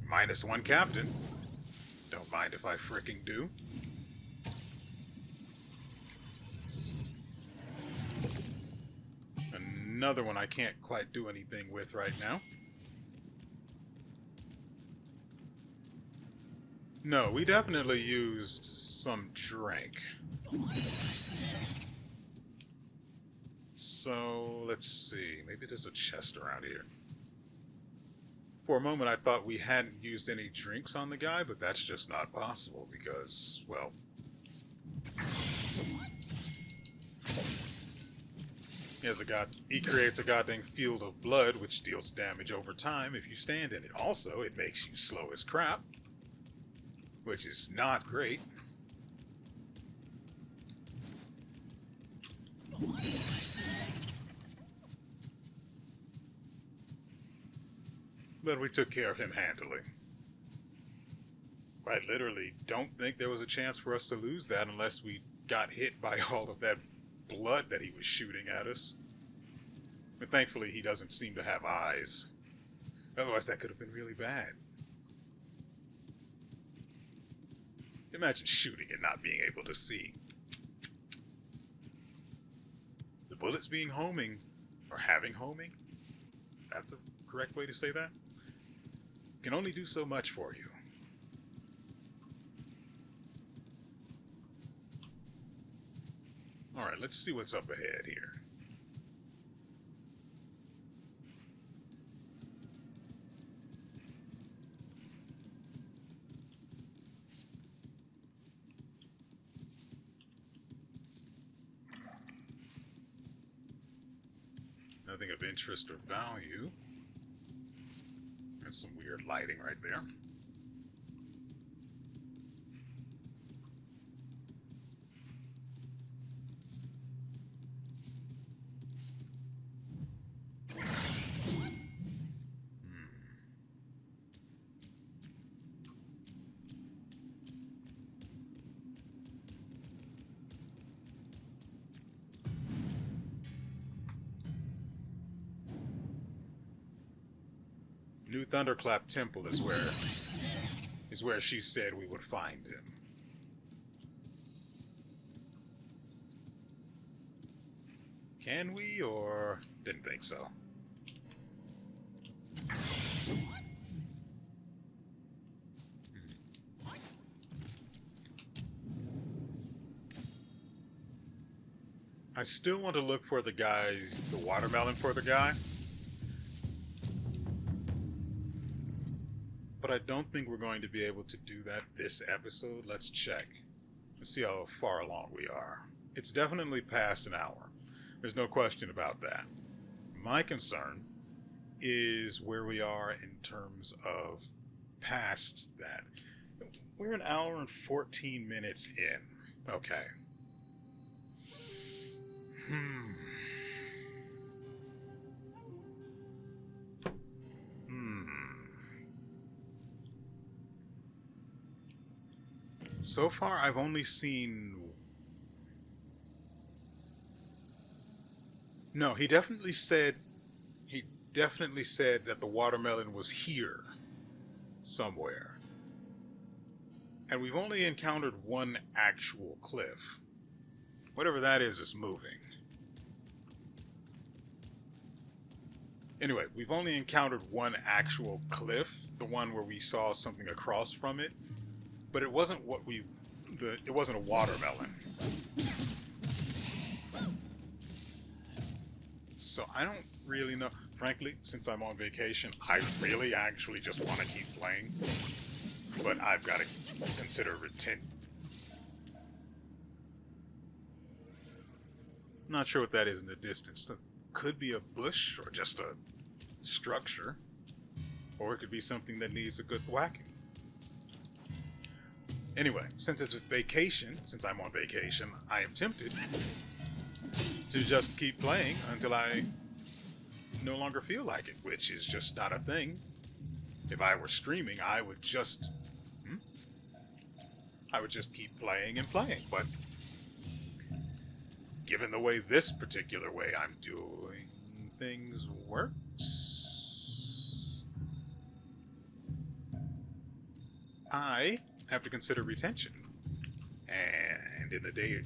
-1 captain. Don't mind if I fricking do. Another one I can't quite do anything with right now. No, we definitely used some drink. So, let's see. Maybe there's a chest around here. For a moment, I thought we hadn't used any drinks on the guy, but that's just not possible because, well... He creates a goddamn field of blood, which deals damage over time if you stand in it. Also, it makes you slow as crap, which is not great. But we took care of him handily. I literally don't think there was a chance for us to lose that unless we got hit by all of that blood that he was shooting at us. But thankfully he doesn't seem to have eyes. Otherwise that could have been really bad. Imagine shooting and not being able to see. The bullets being homing, or having homing, that's the correct way to say that, can only do so much for you. Alright, let's see what's up ahead here. Nothing of interest or value. There's some weird lighting right there. New Thunderclap Temple is where she said we would find him. Can we, or didn't think so? I still want to look for the guy, the watermelon for the guy. But I don't think we're going to be able to do that this episode. Let's check. Let's see how far along we are. It's definitely past an hour. There's no question about that. My concern is where we are in terms of past that. We're an hour and 14 minutes in. Okay. So far, I've only seen... No, he definitely said that the watermelon was here somewhere. And we've only encountered one actual cliff. Whatever that is moving. Anyway, we've only encountered one actual cliff, the one where we saw something across from it. But it wasn't it wasn't a watermelon. So I don't really know. Frankly, since I'm on vacation, I really actually just want to keep playing. But I've got to consider Not sure what that is in the distance. It could be a bush or just a structure. Or it could be something that needs a good whacking. Anyway, since it's a vacation, since I'm on vacation, I am tempted to just keep playing until I no longer feel like it, which is just not a thing. If I were streaming, I would just keep playing and playing, but given the way this particular way I'm doing things works, I have to consider retention. And in the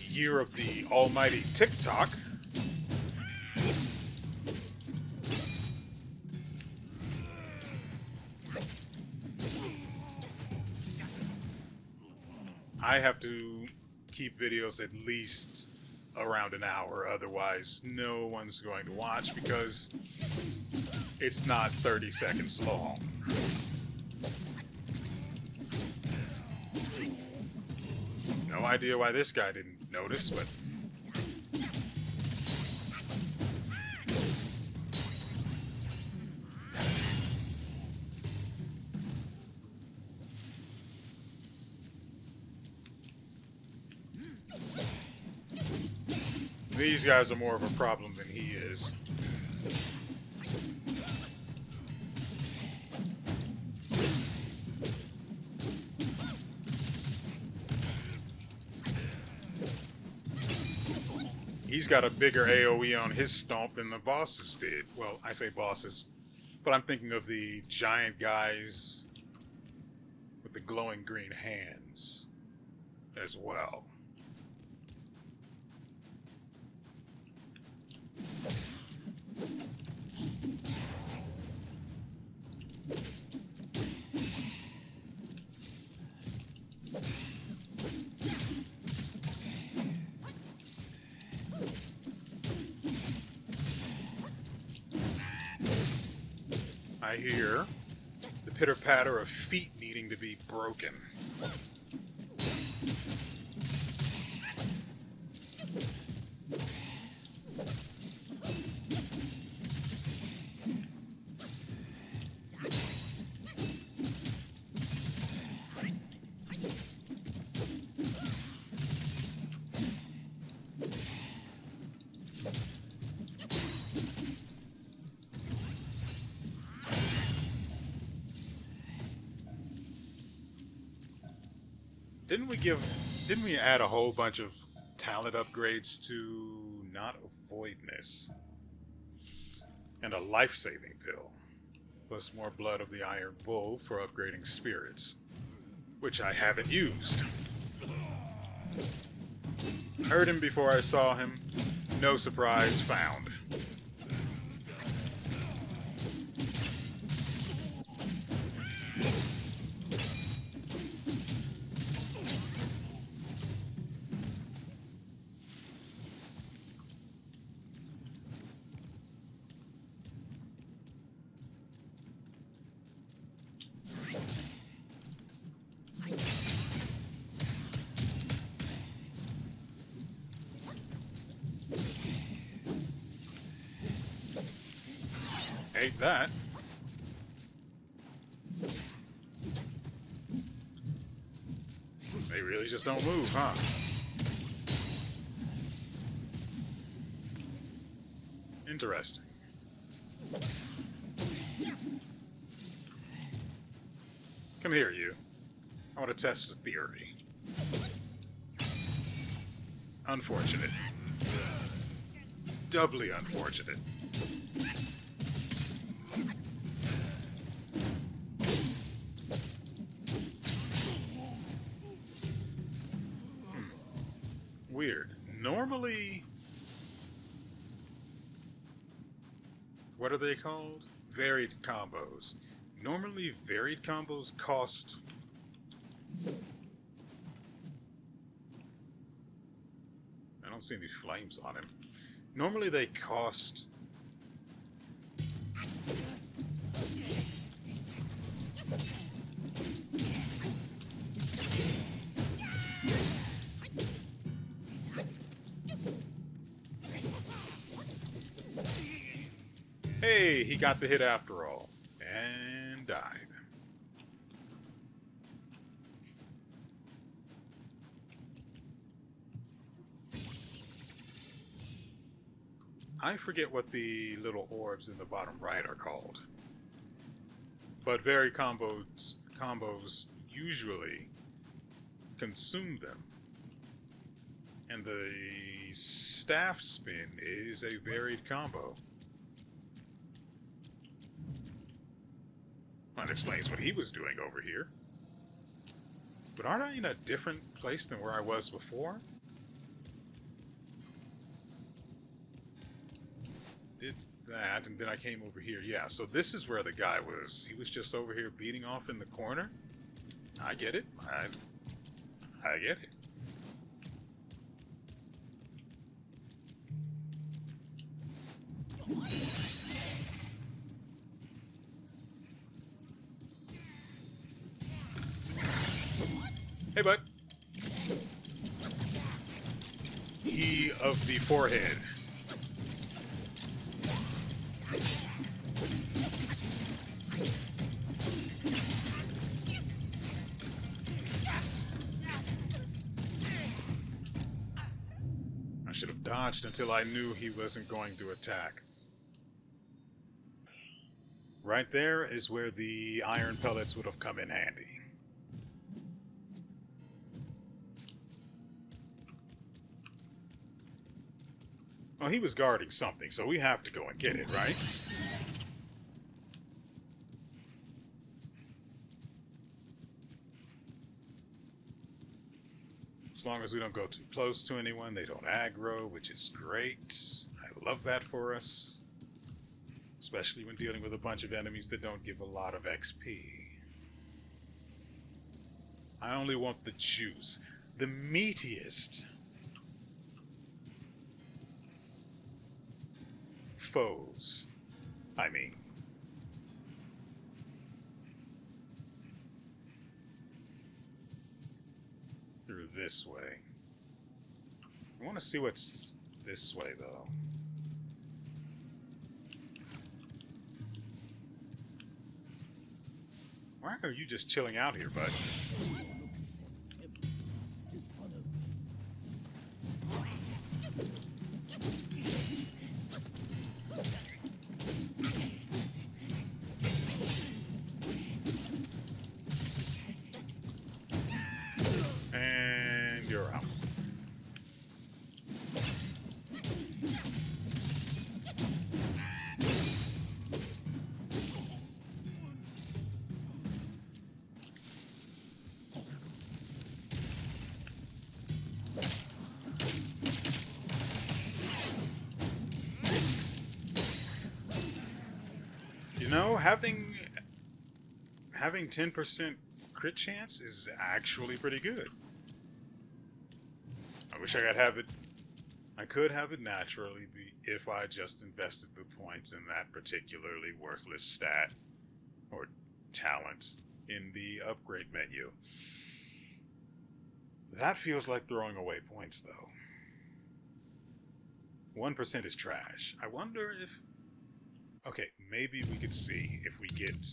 year of the almighty TikTok, I have to keep videos at least around an hour, otherwise no one's going to watch because it's not 30 seconds long. No idea why this guy didn't notice, but these guys are more of a problem than he is. He's got a bigger AoE on his stomp than the bosses did. Well, I say bosses, but I'm thinking of the giant guys with the glowing green hands as well. I hear the pitter-patter of feet needing to be broken. Didn't we add a whole bunch of talent upgrades to not avoidness? And a life-saving pill. Plus more blood of the Iron Bull for upgrading spirits. Which I haven't used. Heard him before I saw him. No surprise found. hate that. They really just don't move, huh? Interesting. Come here, you. I want to test a theory. Unfortunate. Doubly unfortunate. Weird. Normally, what are they called? Varied combos. Normally, varied combos cost... I don't see any flames on him. Normally they cost... Hey, he got the hit after all. And died. I forget what the little orbs in the bottom right are called. But very combos usually consume them. And the staff spin is a varied combo. That explains what he was doing over here. But aren't I in a different place than where I was before? Did that, and then I came over here. Yeah, so this is where the guy was. He was just over here beating off in the corner. I get it. I get it. Hey, bud. He of the forehead. I should have dodged until I knew he wasn't going to attack. Right there is where the iron pellets would have come in handy. Well, he was guarding something, so we have to go and get it, right? As long as we don't go too close to anyone, they don't aggro, which is great. I love that for us. Especially when dealing with a bunch of enemies that don't give a lot of XP. I only want the juice. The meatiest foes, I mean. Through this way. I want to see what's this way, though. Why are you just chilling out here, bud? And you're out. You know, having 10% crit chance is actually pretty good. I wish I could have it. I could have it naturally if I just invested the points in that particularly worthless stat or talent in the upgrade menu. That feels like throwing away points, though. 1% is trash. I wonder if... Okay, maybe we could see if we get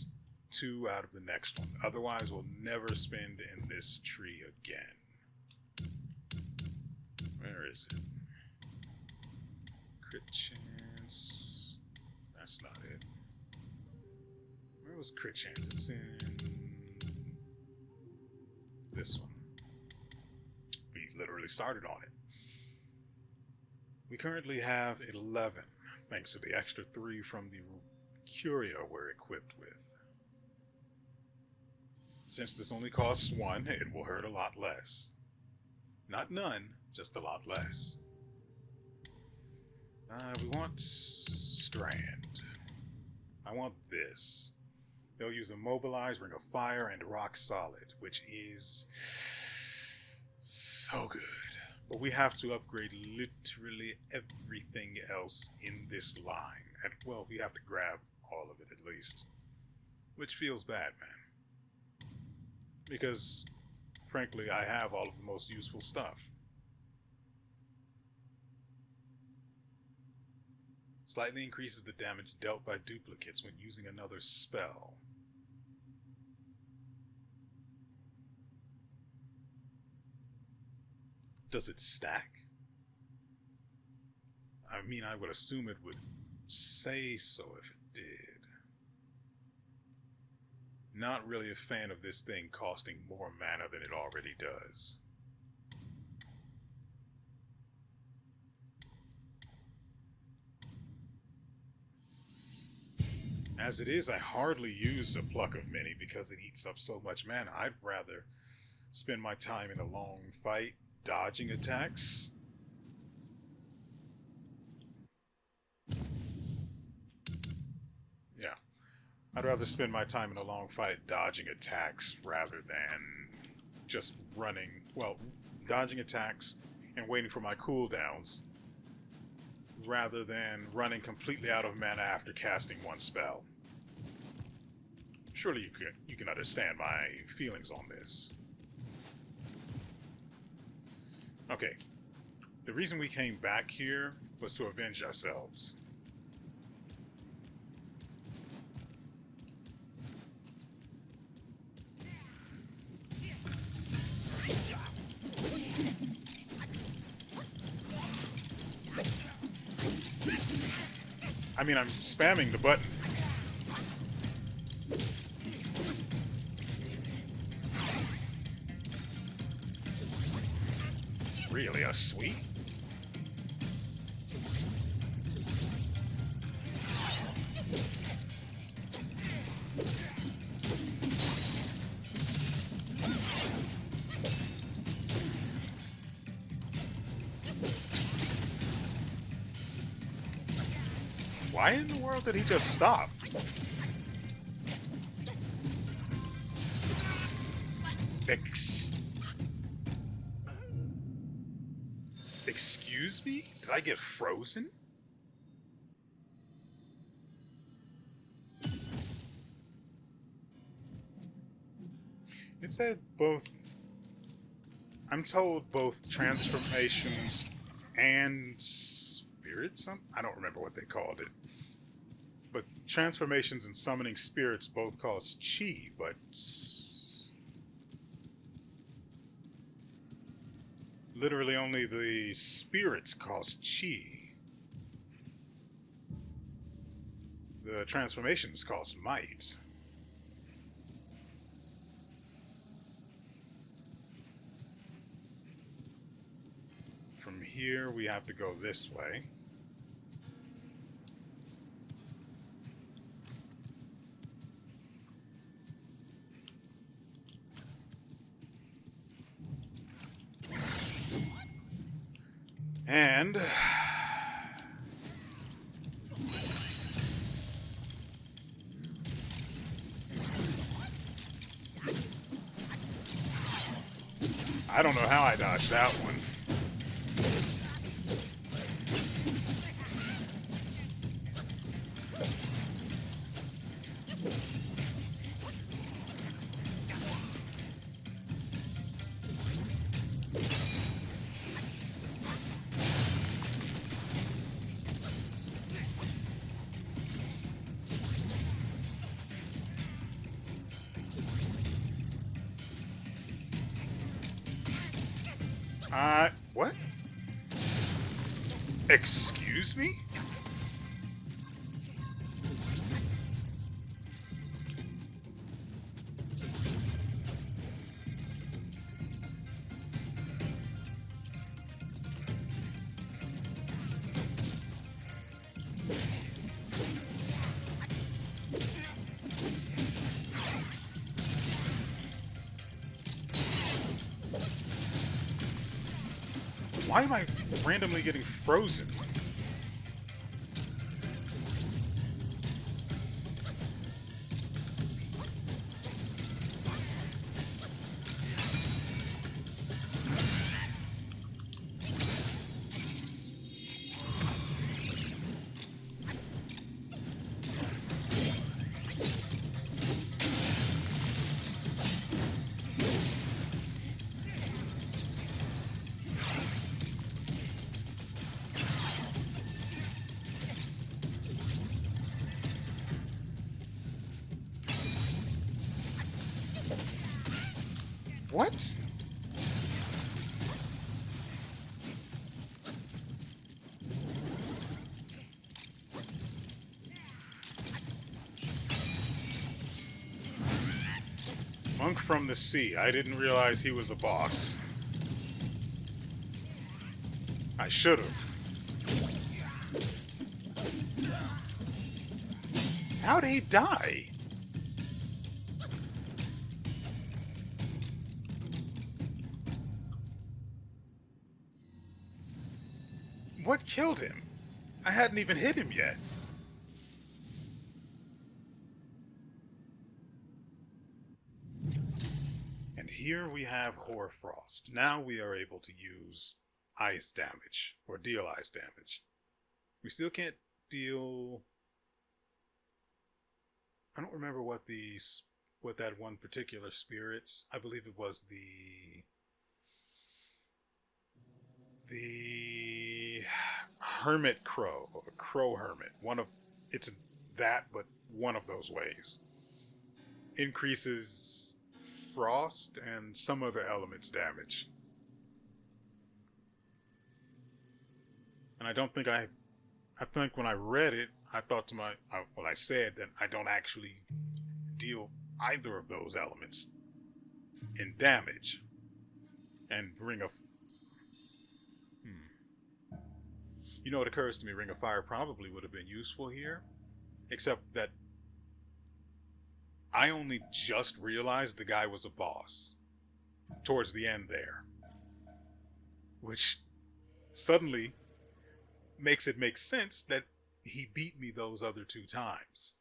2 out of the next one. Otherwise, we'll never spend in this tree again. Where is it? Crit chance. That's not it. Where was crit chance? It's in this one. We literally started on it. We currently have 11, thanks to the extra 3 from the curia we're equipped with. Since this only costs 1, it will hurt a lot less. Not none, just a lot less. We want Strand. I want this. They'll use Immobilize, Ring of Fire, and Rock Solid, which is so good. But we have to upgrade literally everything else in this line. And, well, we have to grab all of it at least. Which feels bad, man. Because, frankly, I have all of the most useful stuff. Slightly increases the damage dealt by duplicates when using another spell. Does it stack? I mean, I would assume it would say so if it did. Not really a fan of this thing costing more mana than it already does. As it is, I hardly use a Pluck of Many because it eats up so much mana. I'd rather spend my time in a long fight dodging attacks. Yeah. I'd rather spend my time in a long fight dodging attacks rather than just running, well, dodging attacks and waiting for my cooldowns rather than running completely out of mana after casting one spell. Surely you can understand my feelings on this. Okay, the reason we came back here was to avenge ourselves. I mean, I'm spamming the button. It's really a sweet. Why in the world did he just stop? Excuse me? Did I get frozen? It said both... I'm told both transformations and spirits? I don't remember what they called it. But transformations and summoning spirits both cost chi, but... literally only the spirits cost chi. The transformations cost might. From here, we have to go this way. And I don't know how I dodged that one. What? Excuse me? Why am I randomly getting frozen? What? Monk from the sea. I didn't realize he was a boss. I should have. How'd he die? What killed him? I hadn't even hit him yet. And here we have Hoarfrost. Now we are able to use ice damage, or deal ice damage. We still can't deal... I don't remember what that one particular spirit's... I believe it was the hermit crow, or crow hermit. It's that, but one of those ways. Increases frost and some other elements damage. And I think when I read it, I thought to I said that I don't actually deal either of those elements in damage. And Ring of... You know, it occurs to me, Ring of Fire probably would have been useful here. Except that I only just realized the guy was a boss towards the end there. Which suddenly makes it make sense that he beat me those other 2 times.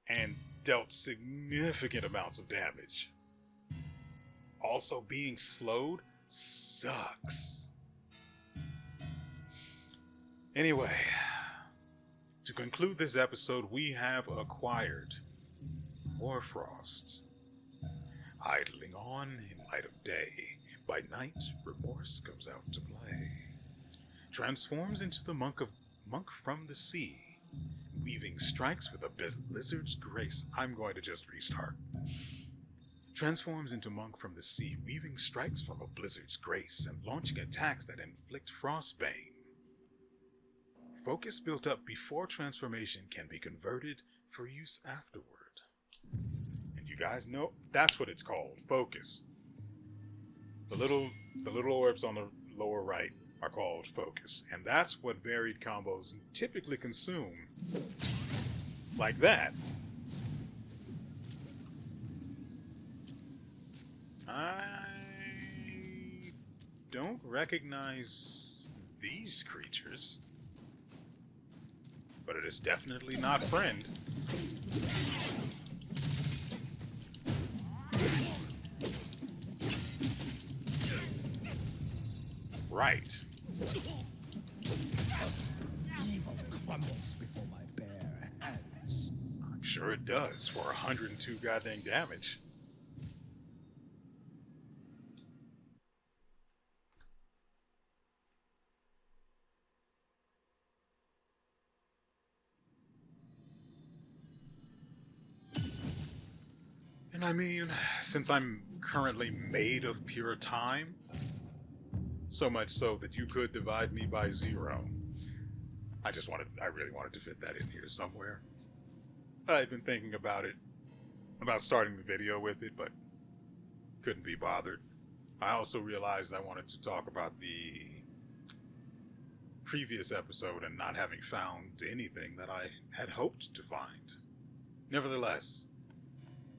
And dealt significant amounts of damage. Also, being slowed sucks. Anyway, to conclude this episode, we have acquired Hoarfrost. Idling on in light of day, by night remorse comes out to play. Transforms into the monk from the sea, weaving strikes with a blizzard's grace. I'm going to just restart. Transforms into monk from the sea, weaving strikes from a blizzard's grace, and launching attacks that inflict frostbane. Focus built up before transformation can be converted for use afterward. And you guys know that's what it's called, focus. The little orbs on the lower right are called focus. And that's what varied combos typically consume. Like that. I don't recognize these creatures. But it is definitely not friend. Right. Evil crumbles before my bare hands. I'm sure it does for 102 goddamn damage. And I mean, since I'm currently made of pure time, So much so that you could divide me by 0. I really wanted to fit that in here somewhere. I've been thinking about it, about starting the video with it, but couldn't be bothered. I also realized I wanted to talk about the previous episode and not having found anything that I had hoped to find. Nevertheless,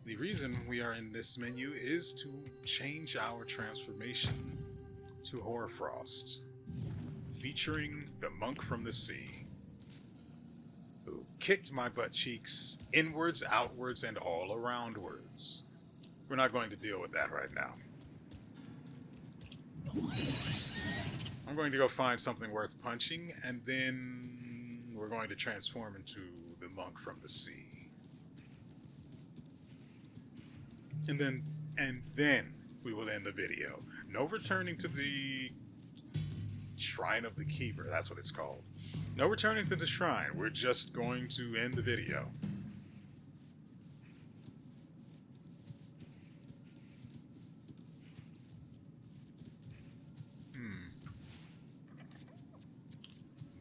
the reason we are in this menu is to change our transformation to Hoarfrost, featuring the monk from the sea, who kicked my butt cheeks inwards, outwards, and all aroundwards. We're not going to deal with that right now. I'm going to go find something worth punching, and then we're going to transform into the monk from the sea. And then we will end the video. No returning to the Shrine of the Keeper, that's what it's called. No returning to the shrine, we're just going to end the video.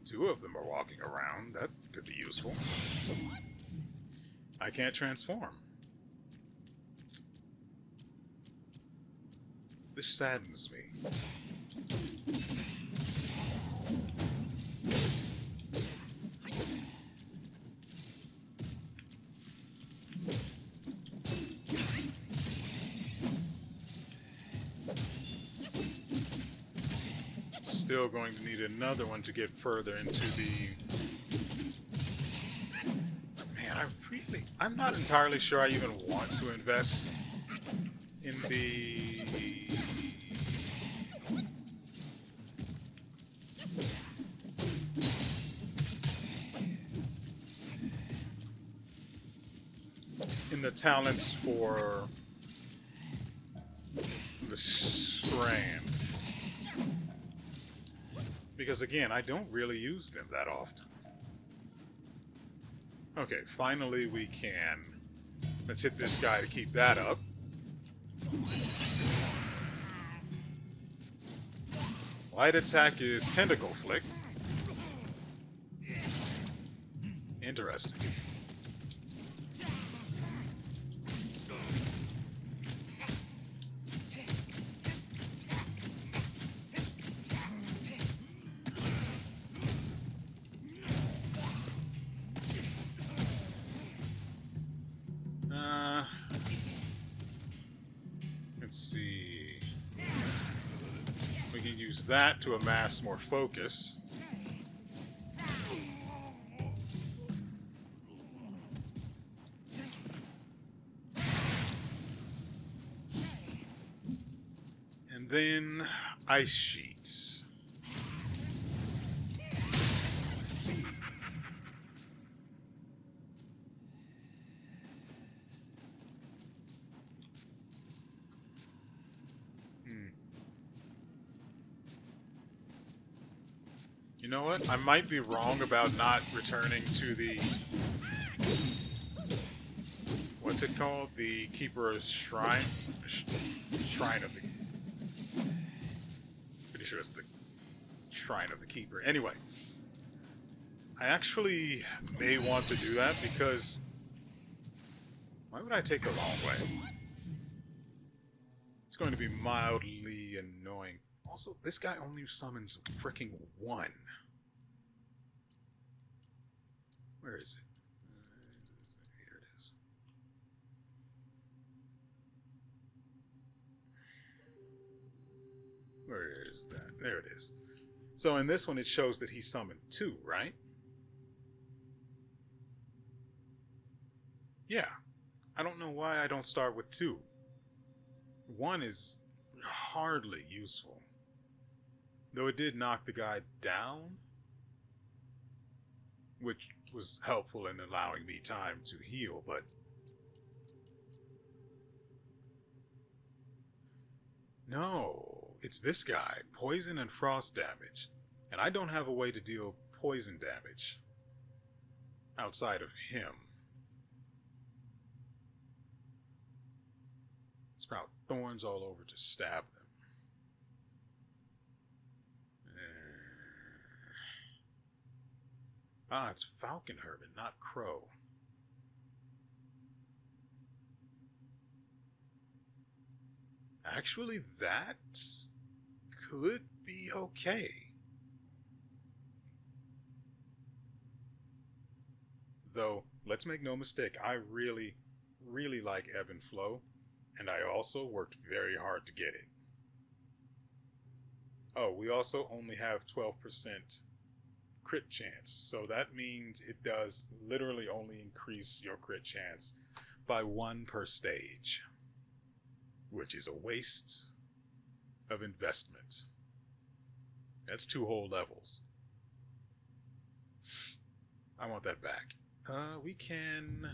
Two of them are walking around, that could be useful. I can't transform. This saddens me. Still going to need another one to get further into the... Man, I'm not entirely sure I even want to invest in the talents for the strand. Because again, I don't really use them that often. Okay, finally we can. Let's hit this guy to keep that up. Light attack is tentacle flick. Interesting. Let's see. We can use that to amass more focus. And then ice sheets. You know what? I might be wrong about not returning to the... What's it called? The Keeper's Shrine? Shrine of the... Pretty sure it's the Shrine of the Keeper. Anyway. I actually may want to do that because... Why would I take the long way? It's going to be mildly annoying. Also, this guy only summons freaking one. Where is it? Here it is. Where is that? There it is. So in this one, it shows that he summoned 2, right? Yeah. I don't know why I don't start with 2. 1 is hardly useful. Though it did knock the guy down, which was helpful in allowing me time to heal, but... No, it's this guy, poison and frost damage. And I don't have a way to deal poison damage outside of him. Sprout thorns all over to stab them. Ah, it's Falcon Hermit, not Crow. Actually, that could be okay. Though, let's make no mistake, I really, really like Ebb and Flow, and I also worked very hard to get it. Oh, we also only have 12% crit chance, so that means it does literally only increase your crit chance by 1 per stage, which is a waste of investment. That's 2 whole levels. I want that back. We can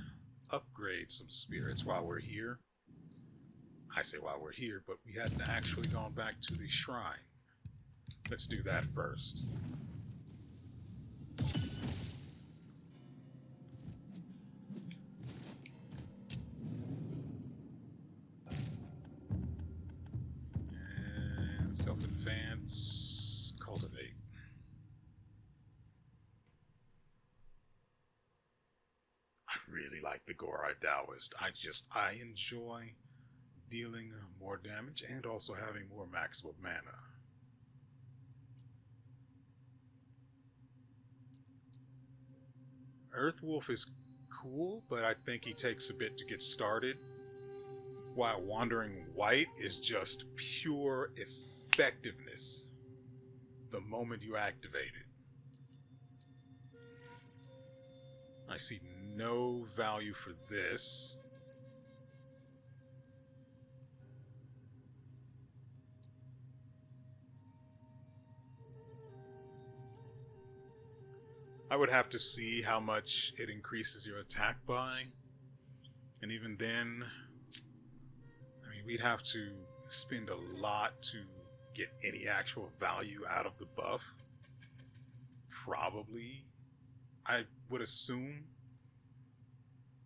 upgrade some spirits while we're here. I say while we're here, but we hadn't actually gone back to the shrine. Let's do that first. And self-advance, cultivate. I really like the Gorai Taoist. I enjoy dealing more damage and also having more maximum mana. Earthwolf is cool, but I think he takes a bit to get started. While Wandering White is just pure effectiveness the moment you activate it. I see no value for this. I would have to see how much it increases your attack by. And even then, I mean, we'd have to spend a lot to get any actual value out of the buff. Probably. I would assume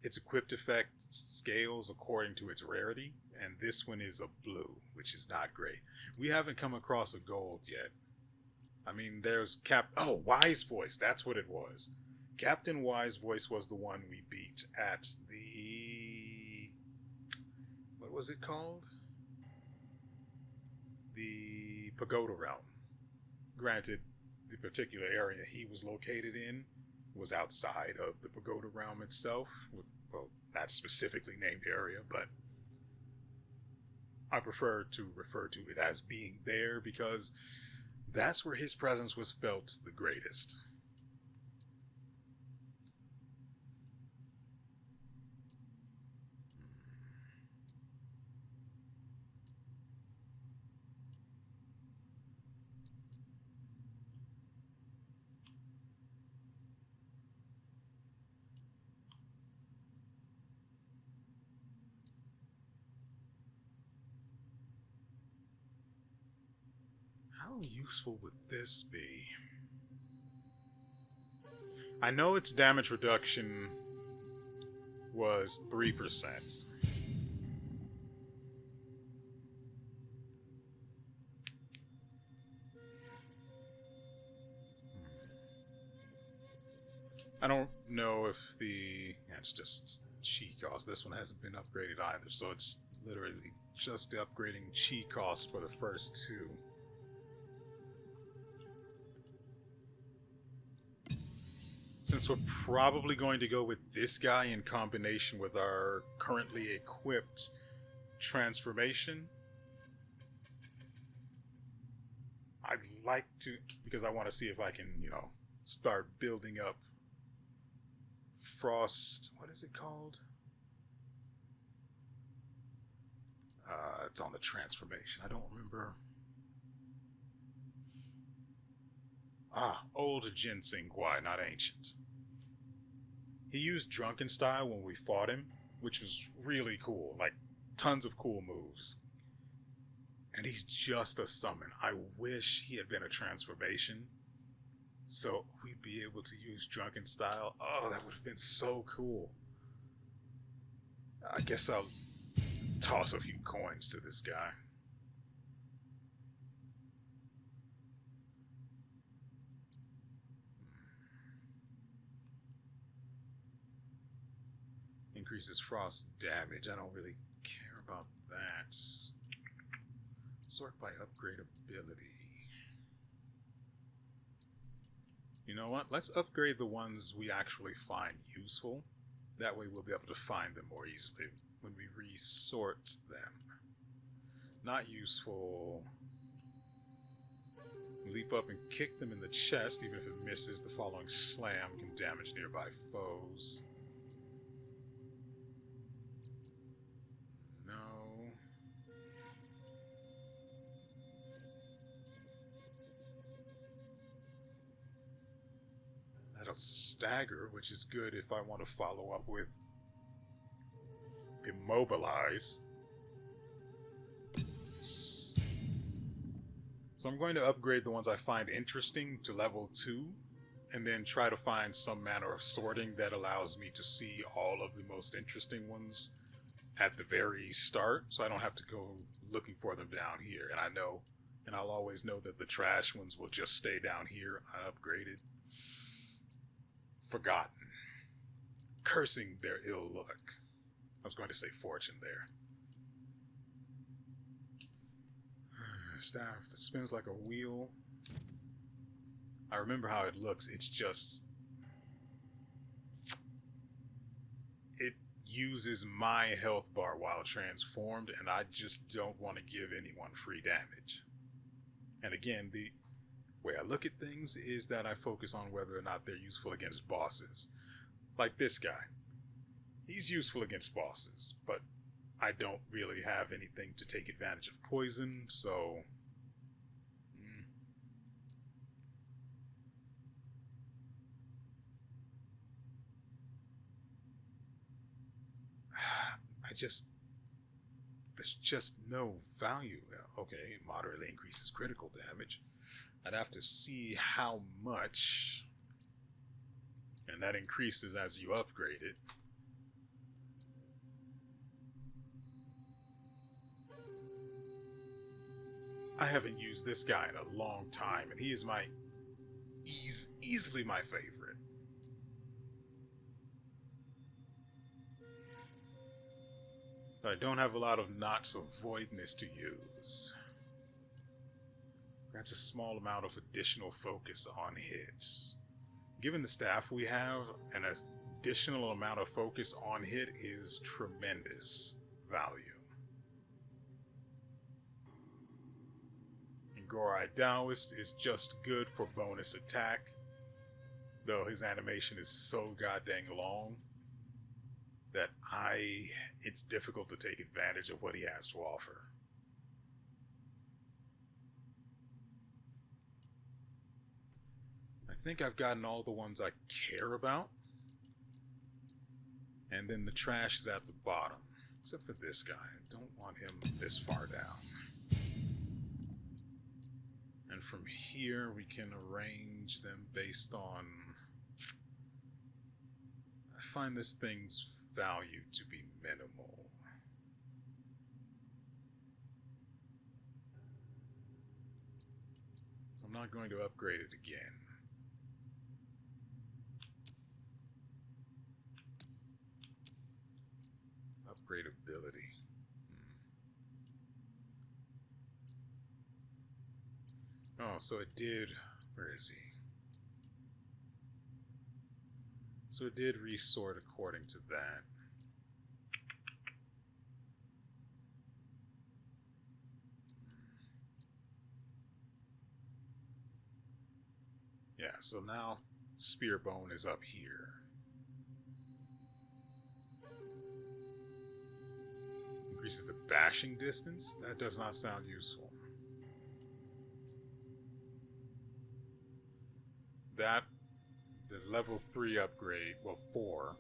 its equipped effect scales according to its rarity, and this one is a blue, which is not great. We haven't come across a gold yet. I mean, there's Wise Voice, that's what it was. Captain Wise Voice was the one we beat at the... what was it called? The Pagoda Realm. Granted, the particular area he was located in was outside of the Pagoda Realm itself. Well, not specifically named area, but I prefer to refer to it as being there because that's where his presence was felt the greatest. How useful would this be? I know its damage reduction was 3%. I don't know if it's just chi cost. This one hasn't been upgraded either, so it's literally just upgrading chi cost for the first 2. Since we're probably going to go with this guy in combination with our currently equipped transformation, I'd like to, because I want to see if I can, start building up Frost, what is it called? It's on the transformation. I don't remember. Old Ginseng Guai, not ancient. He used Drunken Style when we fought him, which was really cool. Like, tons of cool moves. And he's just a summon. I wish he had been a transformation, so we'd be able to use Drunken Style. Oh, that would have been so cool. I guess I'll toss a few coins to this guy. increases frost damage. I don't really care about that. Sort by upgradability. You know what? Let's upgrade the ones we actually find useful. That way we'll be able to find them more easily when we resort them. Not useful. Leap up and kick them in the chest, even if it misses. The following slam can damage nearby foes. No. That'll stagger, which is good if I want to follow up with immobilize. So I'm going to upgrade the ones I find interesting to level 2, and then try to find some manner of sorting that allows me to see all of the most interesting ones at the very start, so I don't have to go looking for them down here. And I know, and I'll always know that the trash ones will just stay down here unupgraded. Forgotten. Cursing their ill luck. I was going to say fortune there. Staff that spins like a wheel. I remember how it looks. It's just... it uses my health bar while transformed, and I just don't want to give anyone free damage. And again, the way I look at things is that I focus on whether or not they're useful against bosses. Like this guy. He's useful against bosses, but I don't really have anything to take advantage of poison, so... there's just no value. Okay, it moderately increases critical damage. I'd have to see how much, and that increases as you upgrade it. I haven't used this guy in a long time, and he is my easily my favorite. But I don't have a lot of knots of voidness to use. That's a small amount of additional focus on hits. Given the staff we have, an additional amount of focus on hit is tremendous value. And Gorai Taoist is just good for bonus attack, though his animation is so goddamn long that it's difficult to take advantage of what he has to offer. I think I've gotten all the ones I care about. And then the trash is at the bottom. Except for this guy. I don't want him this far down. And from here we can arrange them based on... I find this thing's value to be minimal. So I'm not going to upgrade it again. Upgradability. Oh, so it did... Where is he? So it did resort according to that. Yeah, so now Spearbone is up here. Increases the bashing distance? That does not sound useful. That, the level 3 upgrade, well 4,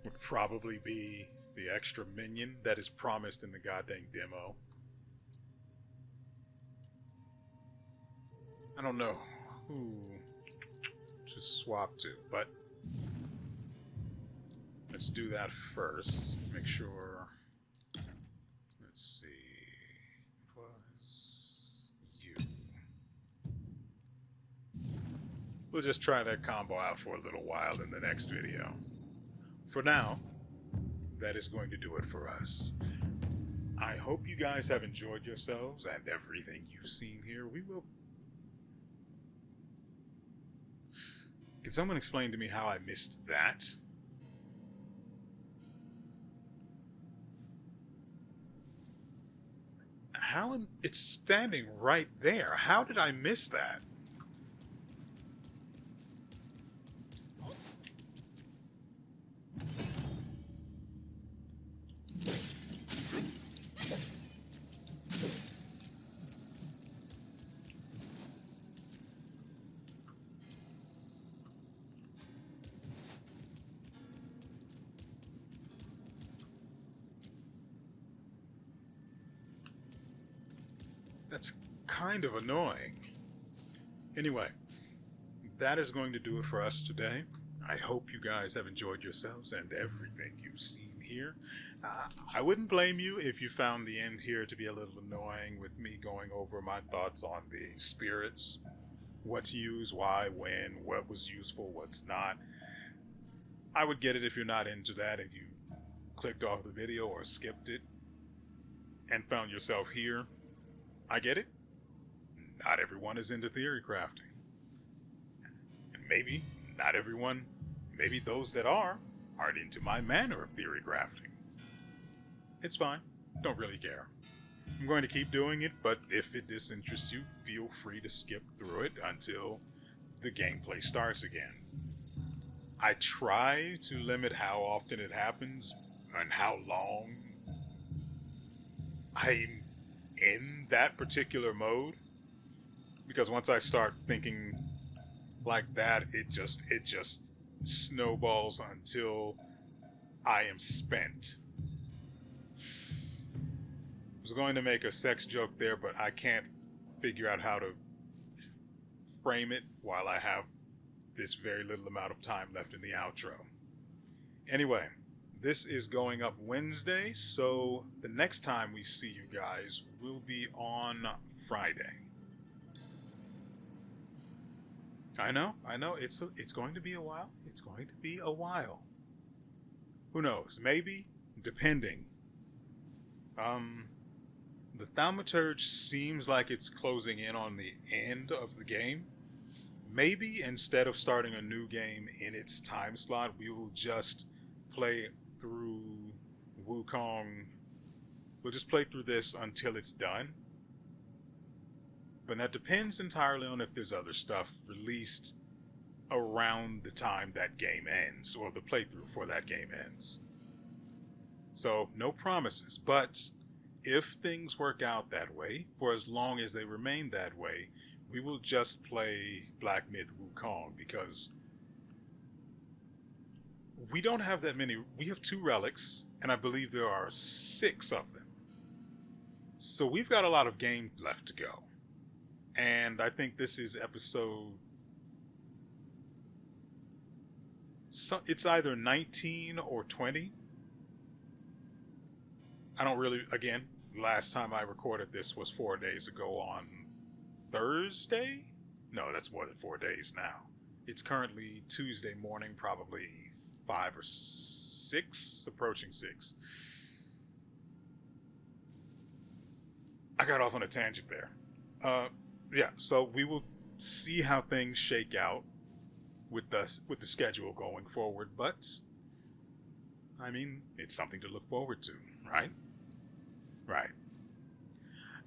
would probably be the extra minion that is promised in the goddamn demo. I don't know who to swap to, but let's do that first. Make sure. Let's see. It was you. We'll just try that combo out for a little while in the next video. For now, that is going to do it for us. I hope you guys have enjoyed yourselves and everything you've seen here. Can someone explain to me how I missed that? It's standing right there. How did I miss that? That's kind of annoying. Anyway, that is going to do it for us today. I hope you guys have enjoyed yourselves and everything you've seen here. I wouldn't blame you if you found the end here to be a little annoying with me going over my thoughts on the spirits, what to use, why, when, what was useful, what's not. I would get it if you're not into that and you clicked off the video or skipped it and found yourself here. I get it. Not everyone is into theory crafting. And maybe not everyone, maybe those that aren't into my manner of theory crafting. It's fine. Don't really care. I'm going to keep doing it, but if it disinterests you, feel free to skip through it until the gameplay starts again. I try to limit how often it happens and how long I'm in that particular mode, because once I start thinking like that, it just snowballs until I am spent. I was going to make a sex joke there, but I can't figure out how to frame it while I have this very little amount of time left in the outro. Anyway, this is going up Wednesday, so the next time we see you guys will be on Friday. I know, it's going to be a while. It's going to be a while. Who knows? Maybe, depending. The thaumaturge seems like it's closing in on the end of the game. Maybe instead of starting a new game in its time slot, we will just play through Wukong. We'll just play through this until it's done. But that depends entirely on if there's other stuff released around the time that game ends, or the playthrough for that game ends. So, no promises, but if things work out that way, for as long as they remain that way, we will just play Black Myth Wukong, because we don't have that many. We have 2 relics, and I believe there are 6 of them. So we've got a lot of game left to go. And I think this is episode... it's either 19 or 20. I don't really... Again, last time I recorded this was 4 days ago on Thursday? No, that's more than 4 days now. It's currently Tuesday morning, probably 5 or 6, approaching 6. I got off on a tangent there. Yeah, so we will see how things shake out with the schedule going forward, but I mean, it's something to look forward to, right? Right.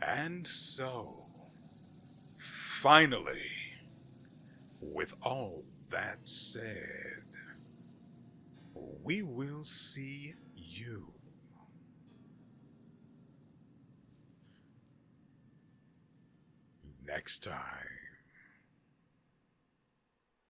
And so, finally, with all that said, we will see you next time.